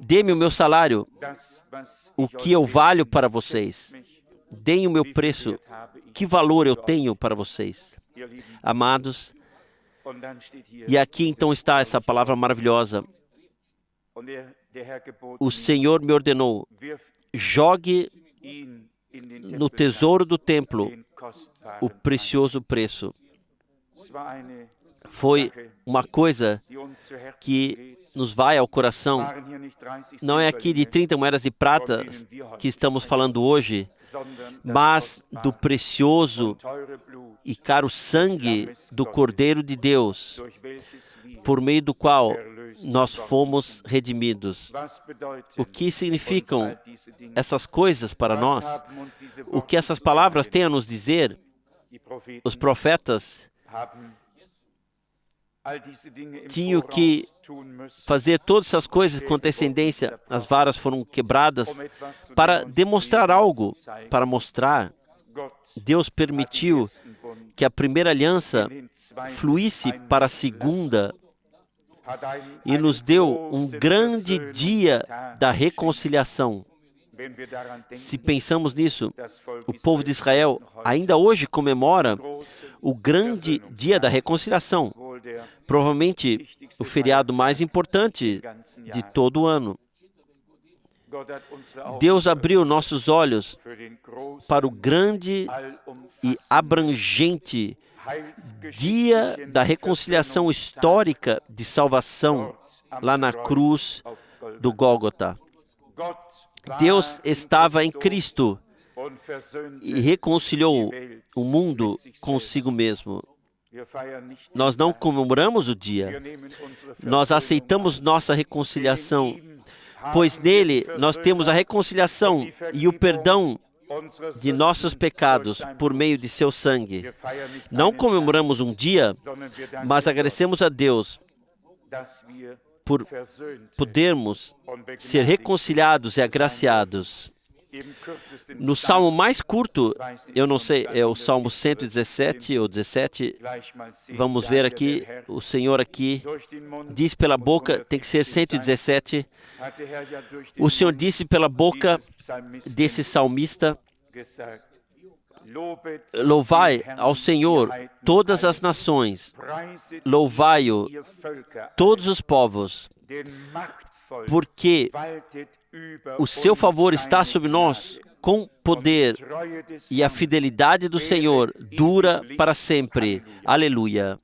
[SPEAKER 2] Dê-me o meu salário, o que eu valho para vocês. Deem o meu preço, que valor eu tenho para vocês. Amados, e aqui então está essa palavra maravilhosa. O Senhor me ordenou: jogue no tesouro do templo o precioso preço. Foi uma coisa que nos vai ao coração. Não é aqui de 30 moedas de prata que estamos falando hoje, mas do precioso e caro sangue do Cordeiro de Deus, por meio do qual nós fomos redimidos. O que significam essas coisas para nós? O que essas palavras têm a nos dizer? Os profetas tinham que fazer todas essas coisas com antecedência. As varas foram quebradas para demonstrar algo, para mostrar. Deus permitiu que a primeira aliança fluísse para a segunda e nos deu um grande dia da reconciliação. Se pensamos nisso, o povo de Israel ainda hoje comemora o grande dia da reconciliação, provavelmente o feriado mais importante de todo o ano. Deus abriu nossos olhos para o grande e abrangente dia da reconciliação histórica de salvação lá na cruz do Gólgota. Deus estava em Cristo e reconciliou o mundo consigo mesmo. Nós não comemoramos o dia. Nós aceitamos nossa reconciliação
[SPEAKER 1] pois nele nós temos a reconciliação e o perdão de nossos pecados por meio de seu sangue. Não comemoramos um dia, mas agradecemos a Deus por podermos ser reconciliados e agraciados. No salmo mais curto, eu não sei, é o Salmo 117 ou 17, vamos ver aqui, o Senhor aqui diz pela boca, tem que ser 117, o Senhor disse pela boca desse salmista: louvai ao Senhor todas as nações, louvai-o todos os povos, porque o seu favor está sobre nós com poder e a fidelidade do Senhor dura para sempre. Aleluia.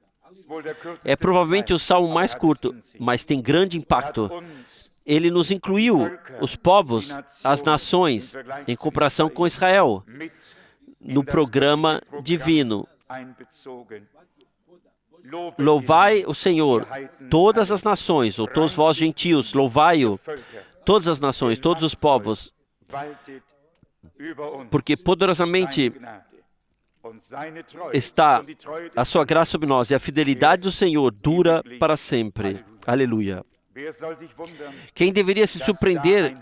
[SPEAKER 1] É provavelmente o salmo mais curto, mas tem grande impacto. Ele nos incluiu, os povos, as nações, em comparação com Israel, no programa divino. Louvai o Senhor, todas as nações, ou todos vós gentios, louvai-o, todas as nações, todos os povos, porque poderosamente está a sua graça sobre nós, e a fidelidade do Senhor dura para sempre. Aleluia. Quem deveria se surpreender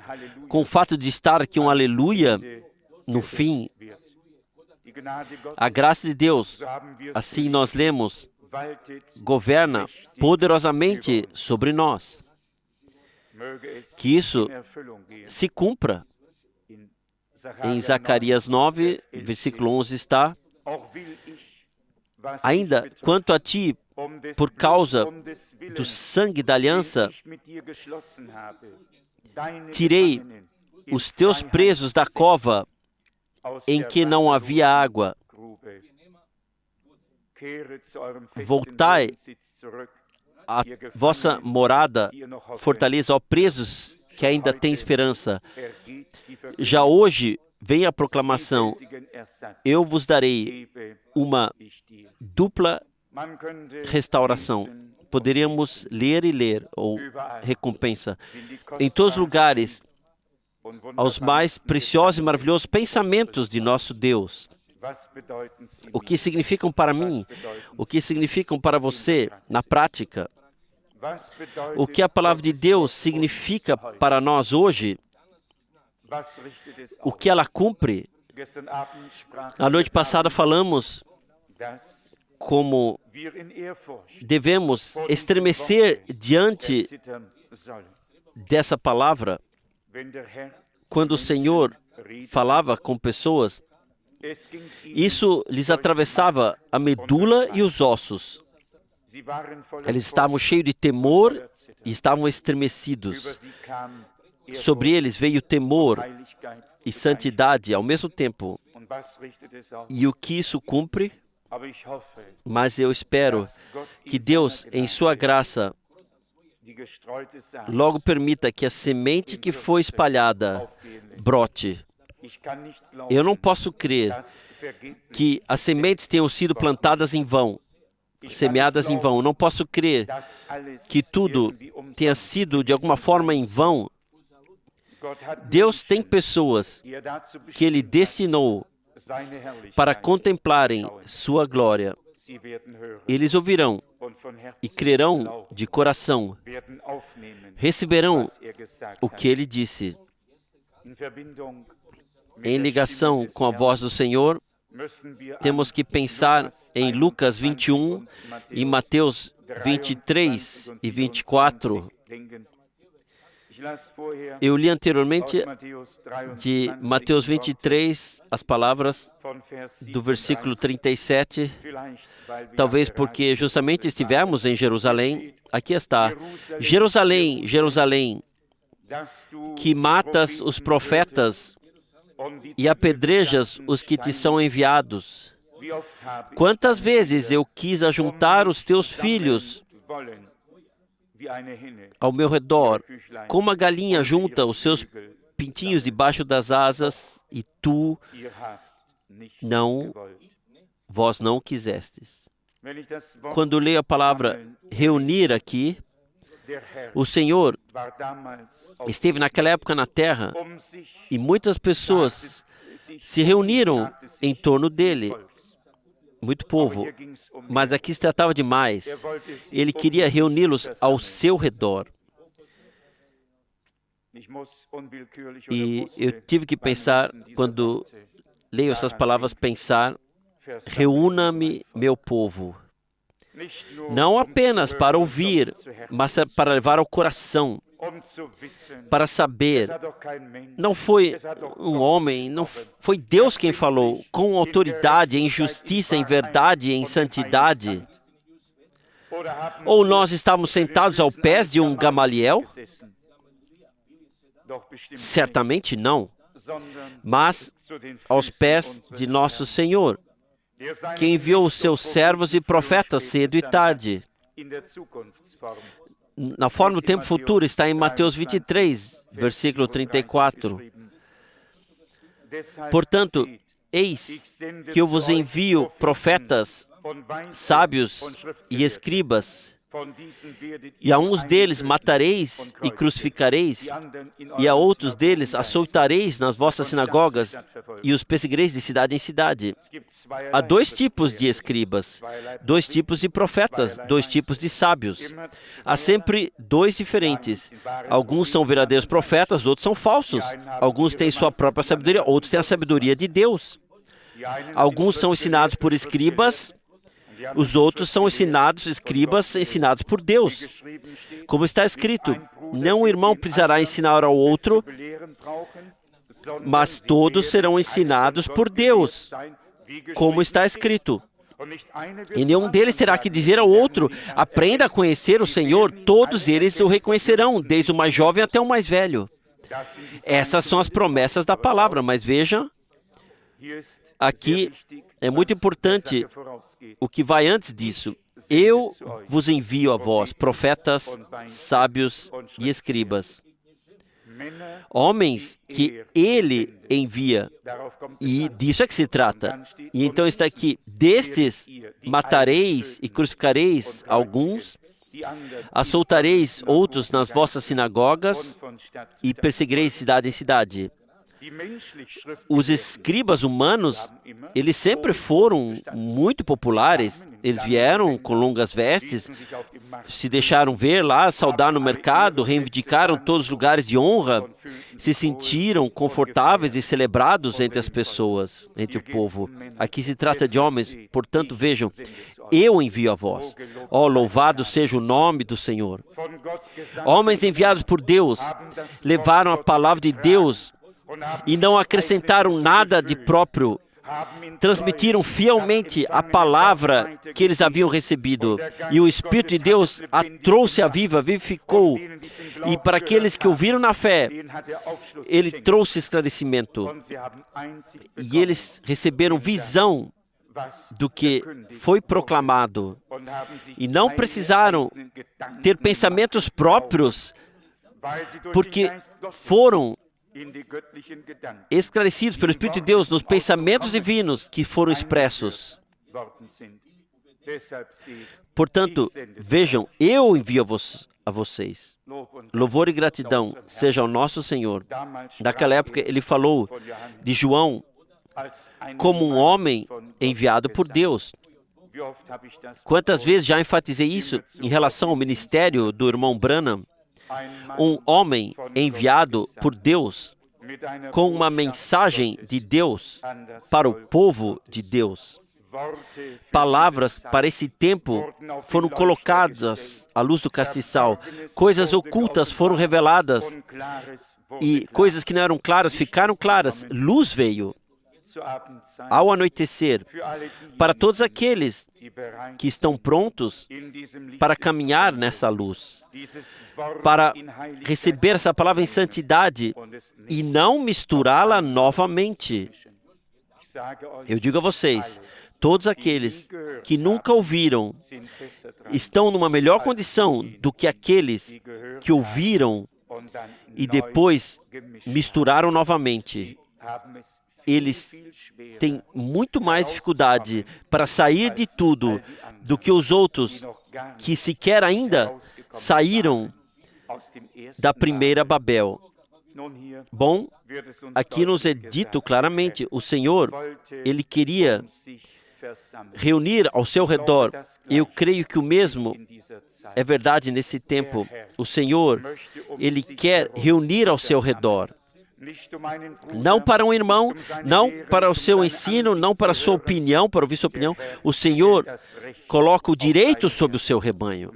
[SPEAKER 1] com o fato de estar aqui um aleluia no fim? A graça de Deus, assim nós lemos, governa poderosamente sobre nós. Que isso se cumpra. Em Zacarias 9, versículo 11 está: ainda quanto a ti, por causa do sangue da aliança, tirei os teus presos da cova em que não havia água. Voltai à vossa morada, fortaleza, ó presos que ainda têm esperança. Já hoje vem a proclamação: eu vos darei uma dupla restauração. Poderíamos ler e ler, ou recompensa. Em todos os lugares, aos mais preciosos e maravilhosos pensamentos de nosso Deus. O que significam para mim? O que significam para você na prática? O que a palavra de Deus significa para nós hoje? O que ela cumpre? Na noite passada falamos como devemos estremecer diante dessa palavra. Quando o Senhor falava com pessoas, isso lhes atravessava a medula e os ossos. Eles estavam cheios de temor e estavam estremecidos. Sobre eles veio temor e santidade ao mesmo tempo. E o que isso cumpre? Mas eu espero que Deus, em sua graça, logo permita que a semente que foi espalhada brote. Eu não posso crer que as sementes tenham sido plantadas em vão, semeadas em vão. Não posso crer que tudo tenha sido de alguma forma em vão. Deus tem pessoas que Ele destinou para contemplarem sua glória. Eles ouvirão e crerão de coração. Receberão o que Ele disse. Em ligação com a voz do Senhor, temos que pensar em Lucas 21 e Mateus 23 e 24. Eu li anteriormente de Mateus 23 as palavras do versículo 37, talvez porque justamente estivemos em Jerusalém. Aqui está: Jerusalém, Jerusalém, que matas os profetas e apedrejas os que te são enviados. Quantas vezes eu quis ajuntar os teus filhos ao meu redor, como a galinha junta os seus pintinhos debaixo das asas, e vós não quisestes. Quando leio a palavra reunir aqui, o Senhor
[SPEAKER 2] esteve naquela época na terra e muitas pessoas se reuniram em torno dele, muito povo, mas aqui se tratava de mais. Ele queria reuni-los ao seu redor. E eu tive que pensar, quando leio essas palavras, pensar: reúna-me, meu povo. Não apenas para ouvir, mas para levar ao coração, para saber. Não foi um homem, não foi Deus quem falou, com autoridade, em justiça, em verdade, em santidade. Ou nós estávamos sentados aos pés de um Gamaliel? Certamente não, mas aos pés de nosso Senhor, que enviou os seus servos e profetas cedo e tarde. Na forma do tempo futuro está em Mateus 23, versículo 34. Portanto, eis que eu vos envio profetas, sábios e escribas, e a uns deles matareis e crucificareis, e a outros deles açoitareis nas vossas sinagogas, e os perseguireis de cidade em cidade. Há dois tipos de escribas, dois tipos de profetas, dois tipos de sábios. Há sempre dois diferentes. Alguns são verdadeiros profetas, outros são falsos. Alguns têm sua própria sabedoria, outros têm a sabedoria de Deus. Alguns são ensinados por escribas, os outros são escribas ensinados por Deus. Como está escrito, não o irmão precisará ensinar ao outro, mas todos serão ensinados por Deus, como está escrito. E nenhum deles terá que dizer ao outro: aprenda a conhecer o Senhor. Todos eles o reconhecerão, desde o mais jovem até o mais velho. Essas são as promessas da palavra, mas veja, aqui é muito importante o que vai antes disso. Eu vos envio a vós, profetas, sábios e escribas. Homens que ele envia. E disso é que se trata. E então está aqui: destes matareis e crucificareis alguns, açoitareis outros nas vossas sinagogas e perseguireis cidade em cidade. Os escribas humanos, eles sempre foram muito populares. Eles vieram com longas vestes, se deixaram ver lá, saudar no mercado, reivindicaram todos os lugares de honra, se sentiram confortáveis e celebrados entre as pessoas, entre o povo. Aqui se trata de homens, portanto, vejam, eu envio a vós. Ó, louvado seja o nome do Senhor. Homens enviados por Deus levaram a palavra de Deus e não acrescentaram nada de próprio. Transmitiram fielmente a palavra que eles haviam recebido. E o Espírito de Deus a trouxe à viva, vivificou. E para aqueles que ouviram na fé, ele trouxe esclarecimento. E eles receberam visão do que foi proclamado. E não precisaram ter pensamentos próprios, porque foram esclarecidos pelo Espírito de Deus nos pensamentos divinos que foram expressos. Portanto, vejam, eu envio a vocês. Louvor e gratidão seja ao nosso Senhor. Naquela época, ele falou de João como um homem enviado por Deus. Quantas vezes já enfatizei isso em relação ao ministério do irmão Branham? Um homem enviado por Deus com uma mensagem de Deus para o povo de Deus. Palavras para esse tempo foram colocadas à luz do castiçal. Coisas ocultas foram reveladas e coisas que não eram claras ficaram claras. Luz veio ao anoitecer para todos aqueles que estão prontos para caminhar nessa luz, para receber essa palavra em santidade e não misturá-la novamente. Eu digo a vocês, todos aqueles que nunca ouviram estão numa melhor condição do que aqueles que ouviram e depois misturaram novamente. Eles têm muito mais dificuldade para sair de tudo do que os outros que sequer ainda saíram
[SPEAKER 1] da primeira Babel. Bom, aqui nos é dito claramente, o Senhor, Ele queria reunir ao seu redor. Eu creio que o mesmo é verdade nesse tempo. O Senhor, Ele quer reunir ao seu redor. Não para um irmão, não para o seu ensino, não para a sua opinião, para ouvir sua opinião. O Senhor coloca o direito sobre o seu rebanho.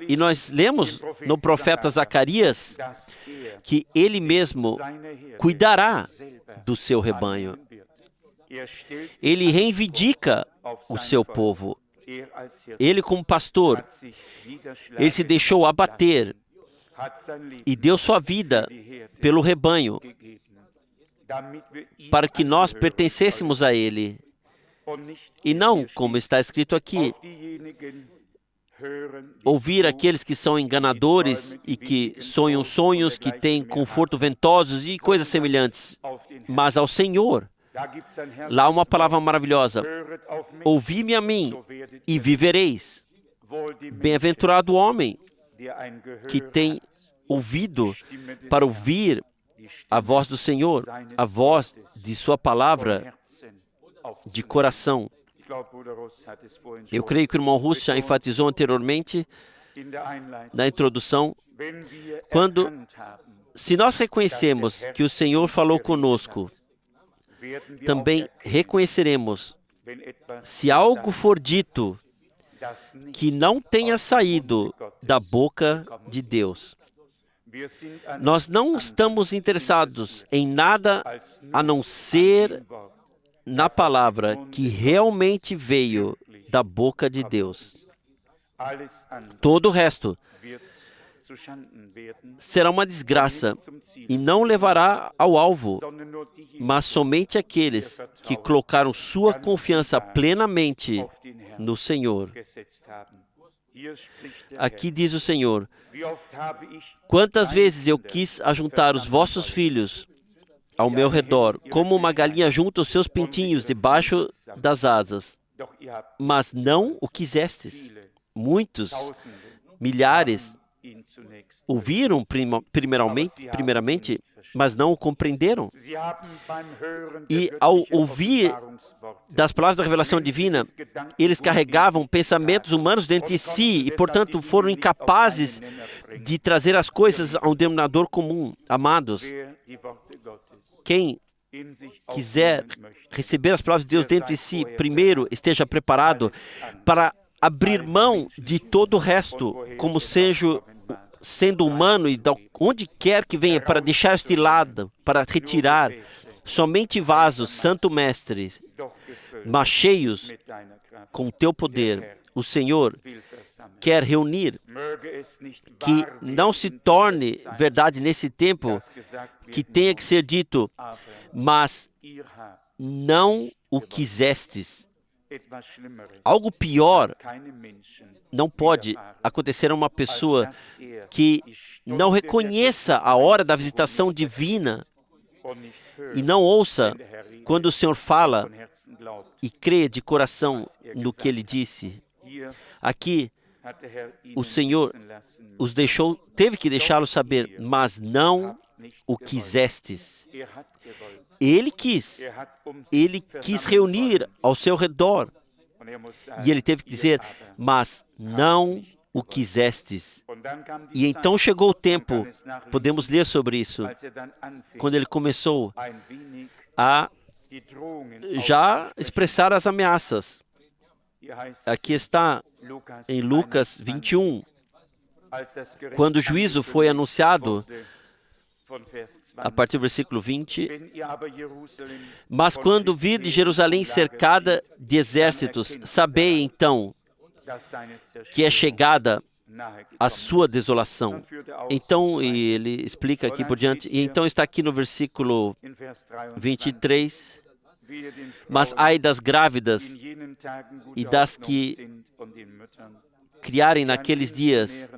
[SPEAKER 1] E nós lemos no profeta Zacarias que Ele mesmo cuidará do seu rebanho. Ele reivindica o seu povo. Ele, como pastor, ele se deixou abater e deu sua vida pelo rebanho, para que nós pertencêssemos a Ele. E não, como está escrito aqui, ouvir aqueles que são enganadores e que sonham sonhos, que têm conforto ventosos e coisas semelhantes, mas ao Senhor. Lá uma palavra maravilhosa: ouvi-me a mim e vivereis. Bem-aventurado o homem que tem ouvido para ouvir a voz do Senhor, a voz de sua palavra de coração. Eu creio que o irmão Russo já enfatizou anteriormente na introdução, se nós reconhecemos que o Senhor falou conosco, também reconheceremos, se algo for dito que não tenha saído da boca de Deus. Nós não estamos interessados em nada a não ser na palavra que realmente veio da boca de Deus. Todo o resto será uma desgraça e não levará ao alvo, mas somente aqueles que colocaram sua confiança plenamente no Senhor. Aqui diz o Senhor: quantas vezes eu quis ajuntar os vossos filhos ao meu redor, como uma galinha junta os seus pintinhos debaixo das asas, mas não o quisestes. Muitos, milhares, ouviram primeiramente, mas não o compreenderam. E ao ouvir das palavras da revelação divina, eles carregavam pensamentos humanos dentro de si e, portanto, foram incapazes de trazer as coisas a um denominador comum. Amados, quem quiser receber as palavras de Deus dentro de si, primeiro esteja preparado para abrir mão de todo o resto, como sendo humano e de onde quer que venha, para deixar este lado, para retirar somente vasos, Santo Mestre, mas cheios com o teu poder. O Senhor quer reunir, que não se torne verdade nesse tempo, que tenha que ser dito, mas não o quisestes. Algo pior não pode acontecer a uma pessoa que não reconheça a hora da visitação divina e não ouça quando o Senhor fala e crê de coração no que Ele disse. Aqui, o Senhor os deixou, teve que deixá-los saber, mas não o quisestes. Ele quis reunir ao seu redor. E ele teve que dizer, mas não o quisestes. E então chegou o tempo, podemos ler sobre isso, quando ele começou a já expressar as ameaças. Aqui está em Lucas 21, quando o juízo foi anunciado, a partir do versículo 20, mas quando vir de Jerusalém cercada de exércitos, sabei então que é chegada a sua desolação. Então, e ele explica aqui por diante, e então está aqui no versículo 23, mas ai das grávidas e das que criarem naqueles dias,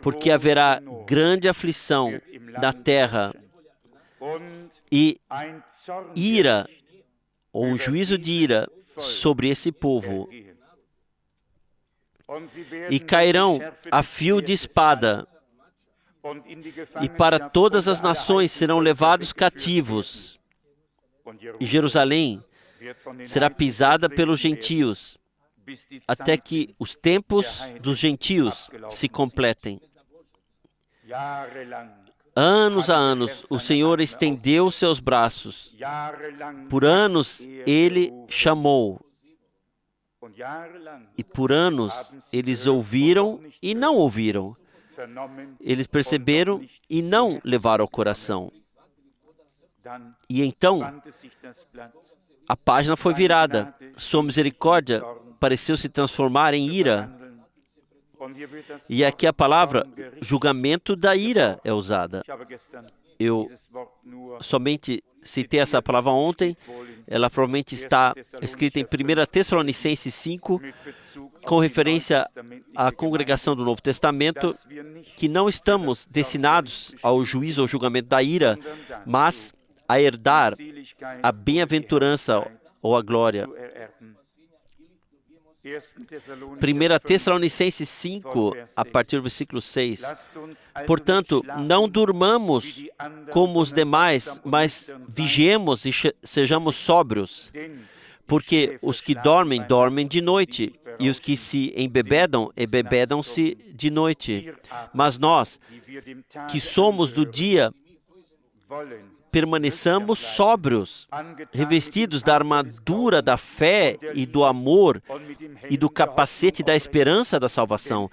[SPEAKER 1] porque haverá grande aflição na terra e ira, ou um juízo de ira sobre esse povo, e cairão a fio de espada
[SPEAKER 2] e para todas as nações serão levados cativos, e Jerusalém será pisada pelos gentios, até que os tempos dos gentios se completem. Anos a anos, o Senhor estendeu seus braços. Por anos, Ele chamou. E por anos, eles ouviram e não ouviram. Eles perceberam e não levaram ao coração. E então, a página foi virada. Sua misericórdia pareceu se transformar em ira. E aqui a palavra julgamento da ira é usada. Eu somente citei essa palavra ontem. Ela provavelmente está escrita em 1 Tessalonicenses 5, com referência à congregação do Novo Testamento, que não estamos destinados ao juízo ou julgamento da ira, mas a herdar a bem-aventurança ou a glória. 1 Tessalonicenses 5, a partir do versículo 6. Portanto, não durmamos como os demais, mas vigiemos e sejamos sóbrios. Porque os que dormem, dormem de noite, e os que se embebedam, embebedam-se de noite. Mas nós, que somos do dia, permaneçamos sóbrios, revestidos da armadura da fé e do amor e do capacete da esperança da salvação,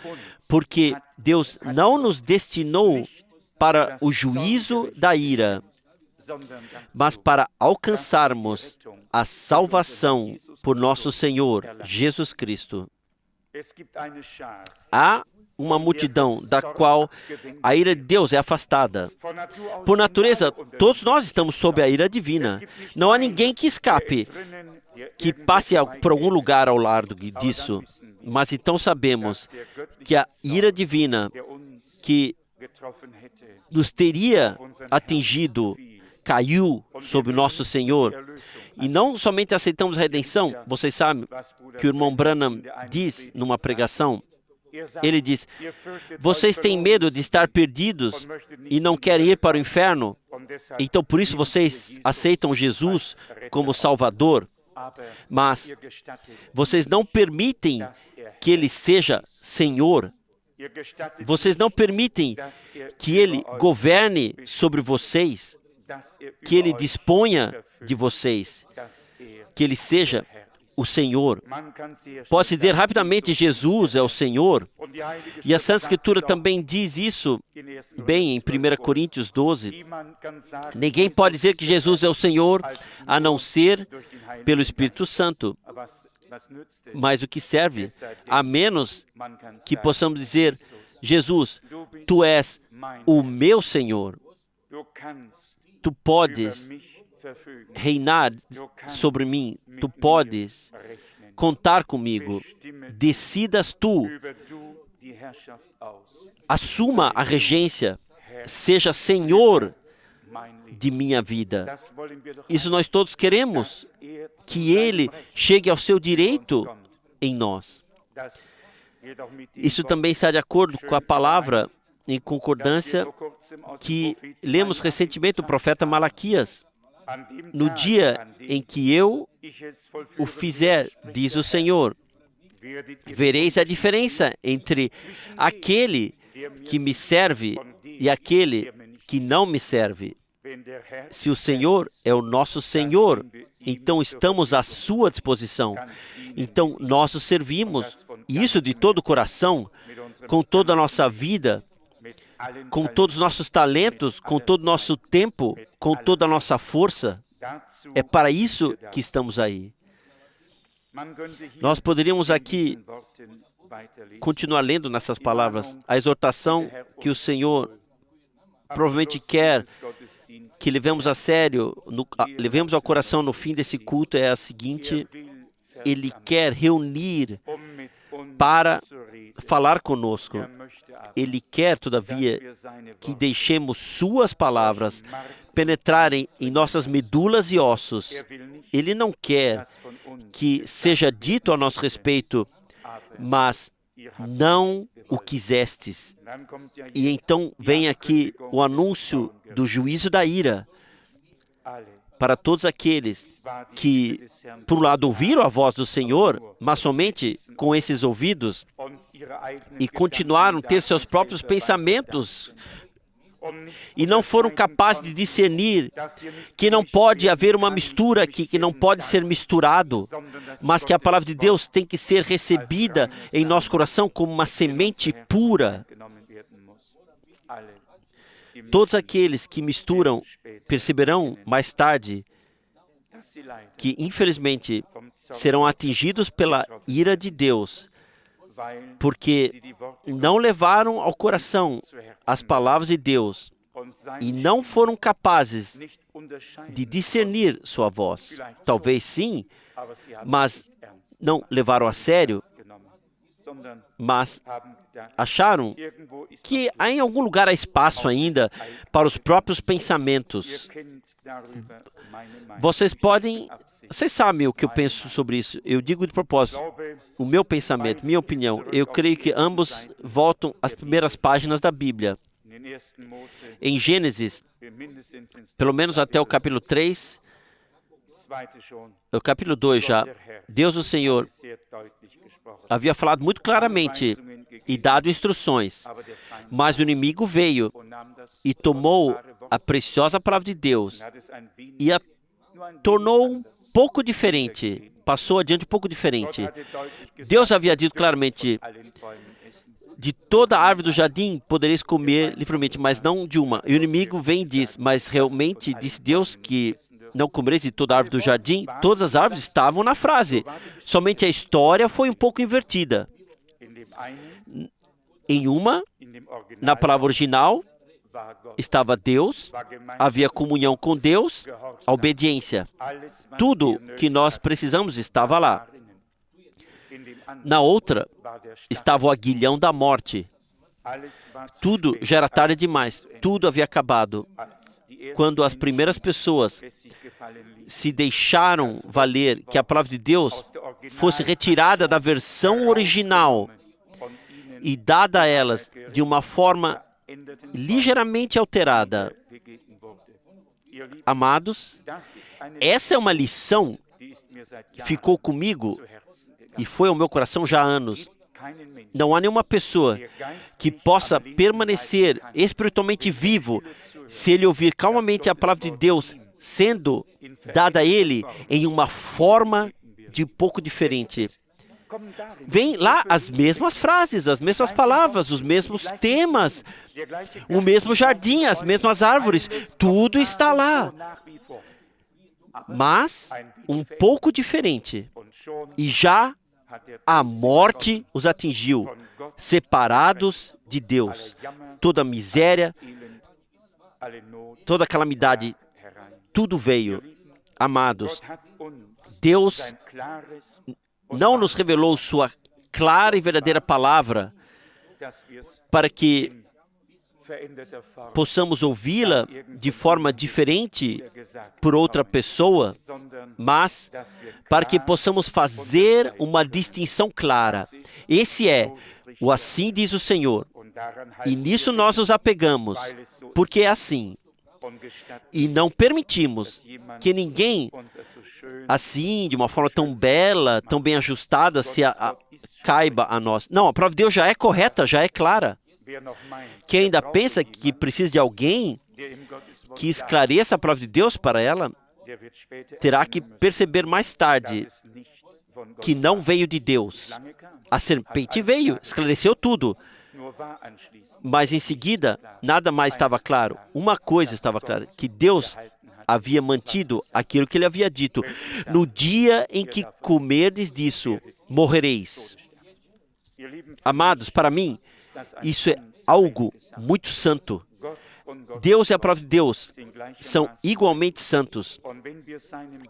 [SPEAKER 2] porque Deus não nos destinou para o juízo da ira, mas para alcançarmos a salvação por nosso Senhor Jesus Cristo. Há uma multidão da qual a ira de Deus é afastada. Por natureza, todos nós estamos sob a ira divina. Não há ninguém que escape, que passe por algum lugar ao largo disso. Mas então sabemos que a ira divina que nos teria atingido caiu sobre o nosso Senhor. E não somente aceitamos a redenção. Vocês sabem que o irmão Branham diz numa pregação. Ele diz: vocês têm medo de estar perdidos e não querem ir para o inferno, então por isso vocês aceitam Jesus como Salvador, mas vocês não permitem que Ele seja Senhor, vocês não permitem que Ele governe sobre vocês, que Ele disponha de vocês, que Ele seja o Senhor. Pode-se dizer rapidamente, Jesus é o Senhor. E a Santa Escritura também diz isso bem em 1 Coríntios 12. Ninguém pode dizer que Jesus é o Senhor, a não ser pelo Espírito Santo. Mas o que serve? A menos que possamos dizer, Jesus, Tu és o meu Senhor. Tu podes reinar sobre mim, Tu podes contar comigo, decidas Tu, assuma a regência, seja Senhor de minha vida. Isso nós todos queremos, que Ele chegue ao seu direito em nós. Isso também está de acordo com a palavra em concordância que lemos recentemente do profeta Malaquias. No dia em que eu o fizer, diz o Senhor, vereis a diferença entre aquele que me serve e aquele que não me serve. Se o Senhor é o nosso Senhor, então estamos à sua disposição. Então nós o servimos, e isso de todo o coração, com toda a nossa vida, com todos os nossos talentos, com todo o nosso tempo, com toda a nossa força. É para isso que estamos aí. Nós poderíamos aqui continuar lendo nessas palavras. A exortação que o Senhor provavelmente quer que levemos a sério, levemos ao coração no fim desse culto é a seguinte: Ele quer reunir para falar conosco. Ele quer, todavia, que deixemos suas palavras penetrarem em nossas medulas e ossos. Ele não quer que seja dito a nosso respeito, mas não
[SPEAKER 1] o quisestes. E então vem aqui o anúncio do juízo da ira para todos aqueles que, por um lado, ouviram a voz do Senhor, mas somente com esses ouvidos, e continuaram a ter seus próprios pensamentos, e não foram capazes de discernir que não pode haver uma mistura aqui, que não pode ser misturado, mas que a palavra de Deus tem que ser recebida em nosso coração como uma semente pura. Todos aqueles que misturam perceberão mais tarde que, infelizmente, serão atingidos pela ira de Deus, porque não levaram ao coração as palavras de Deus e não foram capazes de discernir sua voz. Talvez sim, mas não levaram a sério, mas acharam que em algum lugar há espaço ainda para os próprios pensamentos. Vocês sabem o que eu penso sobre isso. Eu digo de propósito, o meu pensamento, minha opinião. Eu creio que ambos voltam às primeiras páginas da Bíblia. Em Gênesis, pelo menos até o capítulo 3, o capítulo 2 já, Deus, o Senhor, havia falado muito claramente e dado instruções, mas o inimigo veio e tomou a preciosa palavra de Deus e a tornou um pouco diferente, passou adiante um pouco diferente. Deus havia dito claramente, de toda a árvore do jardim podereis comer livremente, mas não de uma. E o inimigo vem e diz, mas realmente disse Deus que não comereis de toda a árvore do jardim? Todas as árvores estavam na frase, somente a história foi um pouco invertida. Em uma, na palavra original, estava Deus, havia comunhão com Deus, a obediência. Tudo que nós precisamos estava lá. Na outra, estava o aguilhão da morte. Tudo já era tarde demais, tudo havia acabado. Quando as primeiras pessoas se deixaram valer que a palavra de Deus fosse retirada da versão original e dada a elas de uma forma ligeiramente alterada. Amados, essa é uma lição que ficou comigo e foi ao meu coração já há anos. Não há nenhuma pessoa que possa permanecer espiritualmente vivo se ele ouvir calmamente a palavra de Deus sendo dada a ele em uma forma de um pouco diferente. Vem lá as mesmas frases, as mesmas palavras, os mesmos temas, o mesmo jardim, as mesmas árvores, tudo está lá. Mas um pouco diferente. E já a morte os atingiu, separados de Deus. Toda miséria, toda calamidade, tudo veio. Amados, Deus não nos revelou sua clara e verdadeira palavra para que possamos ouvi-la de forma diferente por outra pessoa, mas para que possamos fazer uma distinção clara. Esse é o assim diz o Senhor. E nisso nós nos apegamos, porque é assim. E não permitimos que ninguém, assim, de uma forma tão bela, tão bem ajustada, caiba a nós. Não, a palavra de Deus já é correta, já é clara. Quem ainda pensa que precisa de alguém que esclareça a palavra de Deus para ela, terá que perceber mais tarde que não veio de Deus. A serpente veio, esclareceu tudo. Mas em seguida, nada mais estava claro. Uma coisa estava clara, que Deus havia mantido aquilo que ele havia dito. No dia em que comerdes disso, morrereis. Amados, para mim, isso é algo muito santo. Deus e a palavra de Deus são igualmente santos.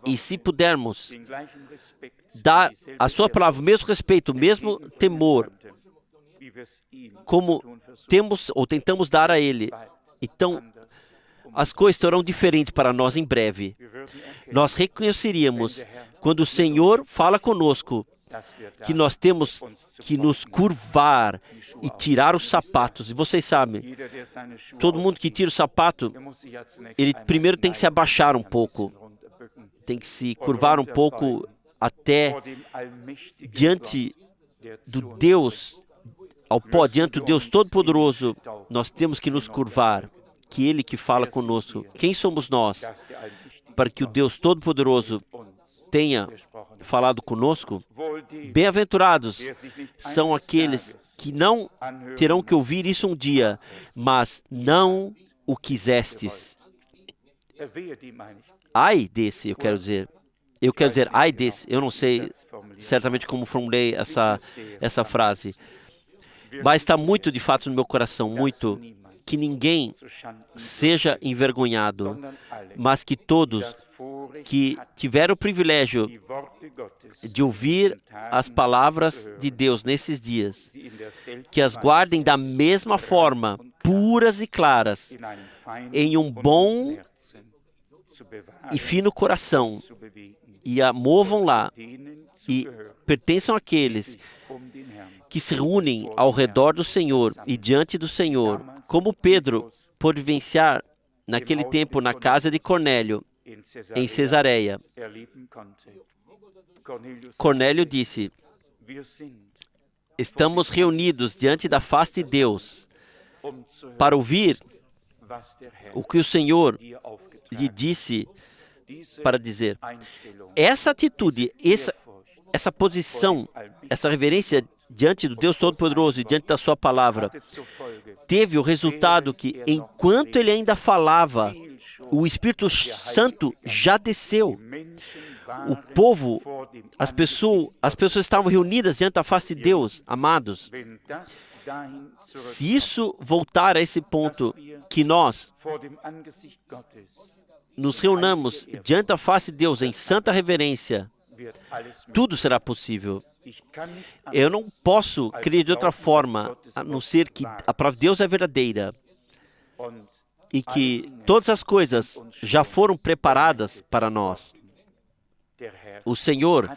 [SPEAKER 1] E se pudermos dar à sua palavra o mesmo respeito, o mesmo temor, como temos ou tentamos dar a Ele, então as coisas serão diferentes para nós em breve. Nós reconheceríamos quando o Senhor fala conosco que nós temos que nos curvar e tirar os sapatos. E vocês sabem, todo mundo que tira o sapato, ele primeiro tem que se abaixar um pouco, tem que se curvar um pouco até diante do Deus, ao pó, diante do Deus Todo-Poderoso. Nós temos que nos curvar, que Ele que fala conosco. Quem somos nós para que o Deus Todo-Poderoso tenha falado conosco? Bem-aventurados são aqueles que não terão que ouvir isso um dia, mas não o quisestes. Ai desse, eu quero dizer. Eu quero dizer, ai desse. Eu não sei certamente como formulei essa frase, mas está muito de fato no meu coração, muito, que ninguém seja envergonhado, mas que todos que tiveram o privilégio de ouvir as palavras de Deus nesses dias, que as guardem da mesma forma, puras e claras, em um bom e fino coração, e a movam lá, e pertençam àqueles que se reúnem ao redor do Senhor e diante do Senhor, como Pedro pôde vivenciar naquele tempo na casa de Cornélio, em Cesareia. Cornélio disse: estamos reunidos diante da face de Deus para ouvir o que o Senhor lhe disse para dizer. Essa atitude, essa posição, essa reverência diante do Deus Todo-Poderoso e diante da sua palavra, teve o resultado que, enquanto ele ainda falava, o Espírito Santo já desceu. O povo, as pessoas estavam reunidas diante da face de Deus, amados. Se isso voltar a esse ponto, que nós nos reunamos diante da face de Deus em santa reverência, tudo será possível. Eu não posso crer de outra forma, a não ser que a palavra de Deus é verdadeira e que todas as coisas já foram preparadas para nós. O Senhor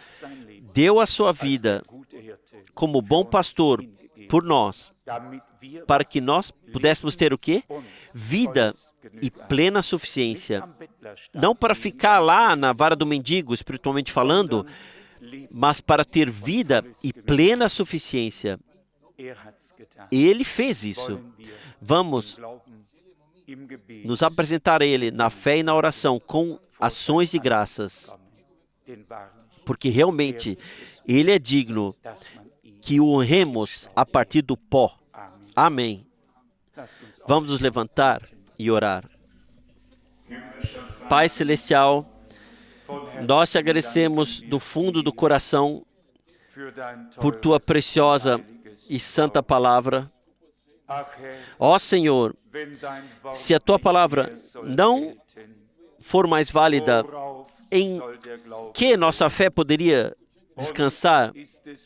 [SPEAKER 1] deu a sua vida como bom pastor por nós, para que nós pudéssemos ter o quê? Vida e plena suficiência. Não para ficar lá na vara do mendigo, espiritualmente falando, mas para ter vida e plena suficiência. Ele fez isso. Vamos nos apresentar a Ele na fé e na oração com ações de graças, porque realmente Ele é digno que o honremos a partir do pó. Amém. Vamos nos levantar e orar. Pai Celestial, nós te agradecemos do fundo do coração por tua preciosa e santa palavra. Ó Senhor, se a tua palavra não for mais válida, em que nossa fé poderia descansar?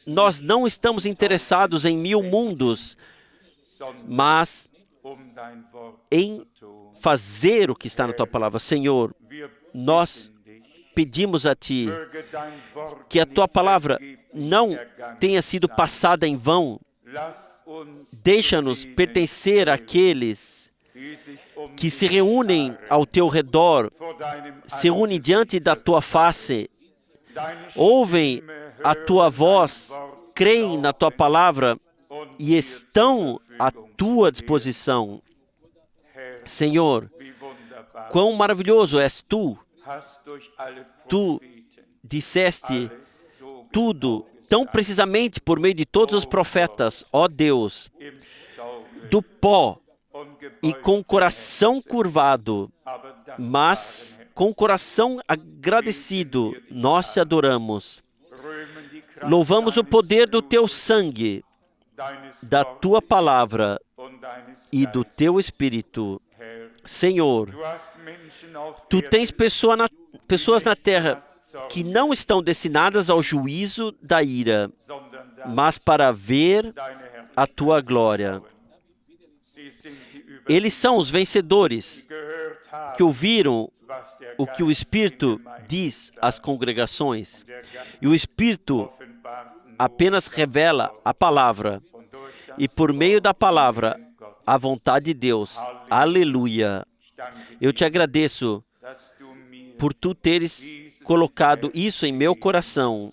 [SPEAKER 1] Nós não estamos interessados em 1000 mundos, mas em fazer o que está na tua palavra. Senhor, nós pedimos a ti que a tua palavra não tenha sido passada em vão. Deixa-nos pertencer àqueles que se reúnem ao teu redor, se reúnem diante da tua face, ouvem a tua voz, creem na tua palavra e estão à tua disposição. Senhor, quão maravilhoso és tu! Tu disseste tudo tão precisamente por meio de todos os profetas, ó Deus, do pó e com o coração curvado, mas com o coração agradecido, nós te adoramos. Louvamos o poder do teu sangue, da tua palavra e do teu Espírito. Senhor, tu tens pessoas na terra que não estão destinadas ao juízo da ira, mas para ver a tua glória. Eles são os vencedores que ouviram o que o Espírito diz às congregações. E o Espírito apenas revela a palavra. E por meio da palavra, a vontade de Deus. Aleluia. Eu te agradeço por tu teres colocado isso em meu coração,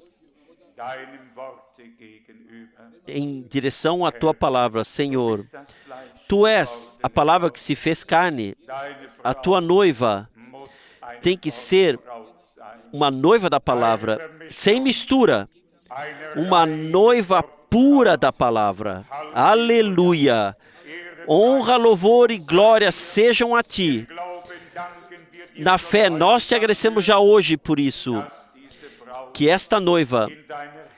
[SPEAKER 1] em direção à tua palavra, Senhor. Tu és a palavra que se fez carne. A tua noiva tem que ser uma noiva da palavra, sem mistura. Uma noiva pura da palavra. Aleluia. Honra, louvor e glória sejam a ti. Na fé, nós te agradecemos já hoje por isso, que esta noiva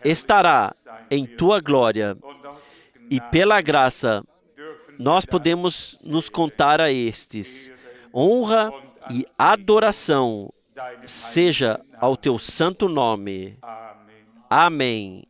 [SPEAKER 1] estará em tua glória. E pela graça, nós podemos nos contar a estes. Honra e adoração seja ao teu santo nome. Amém.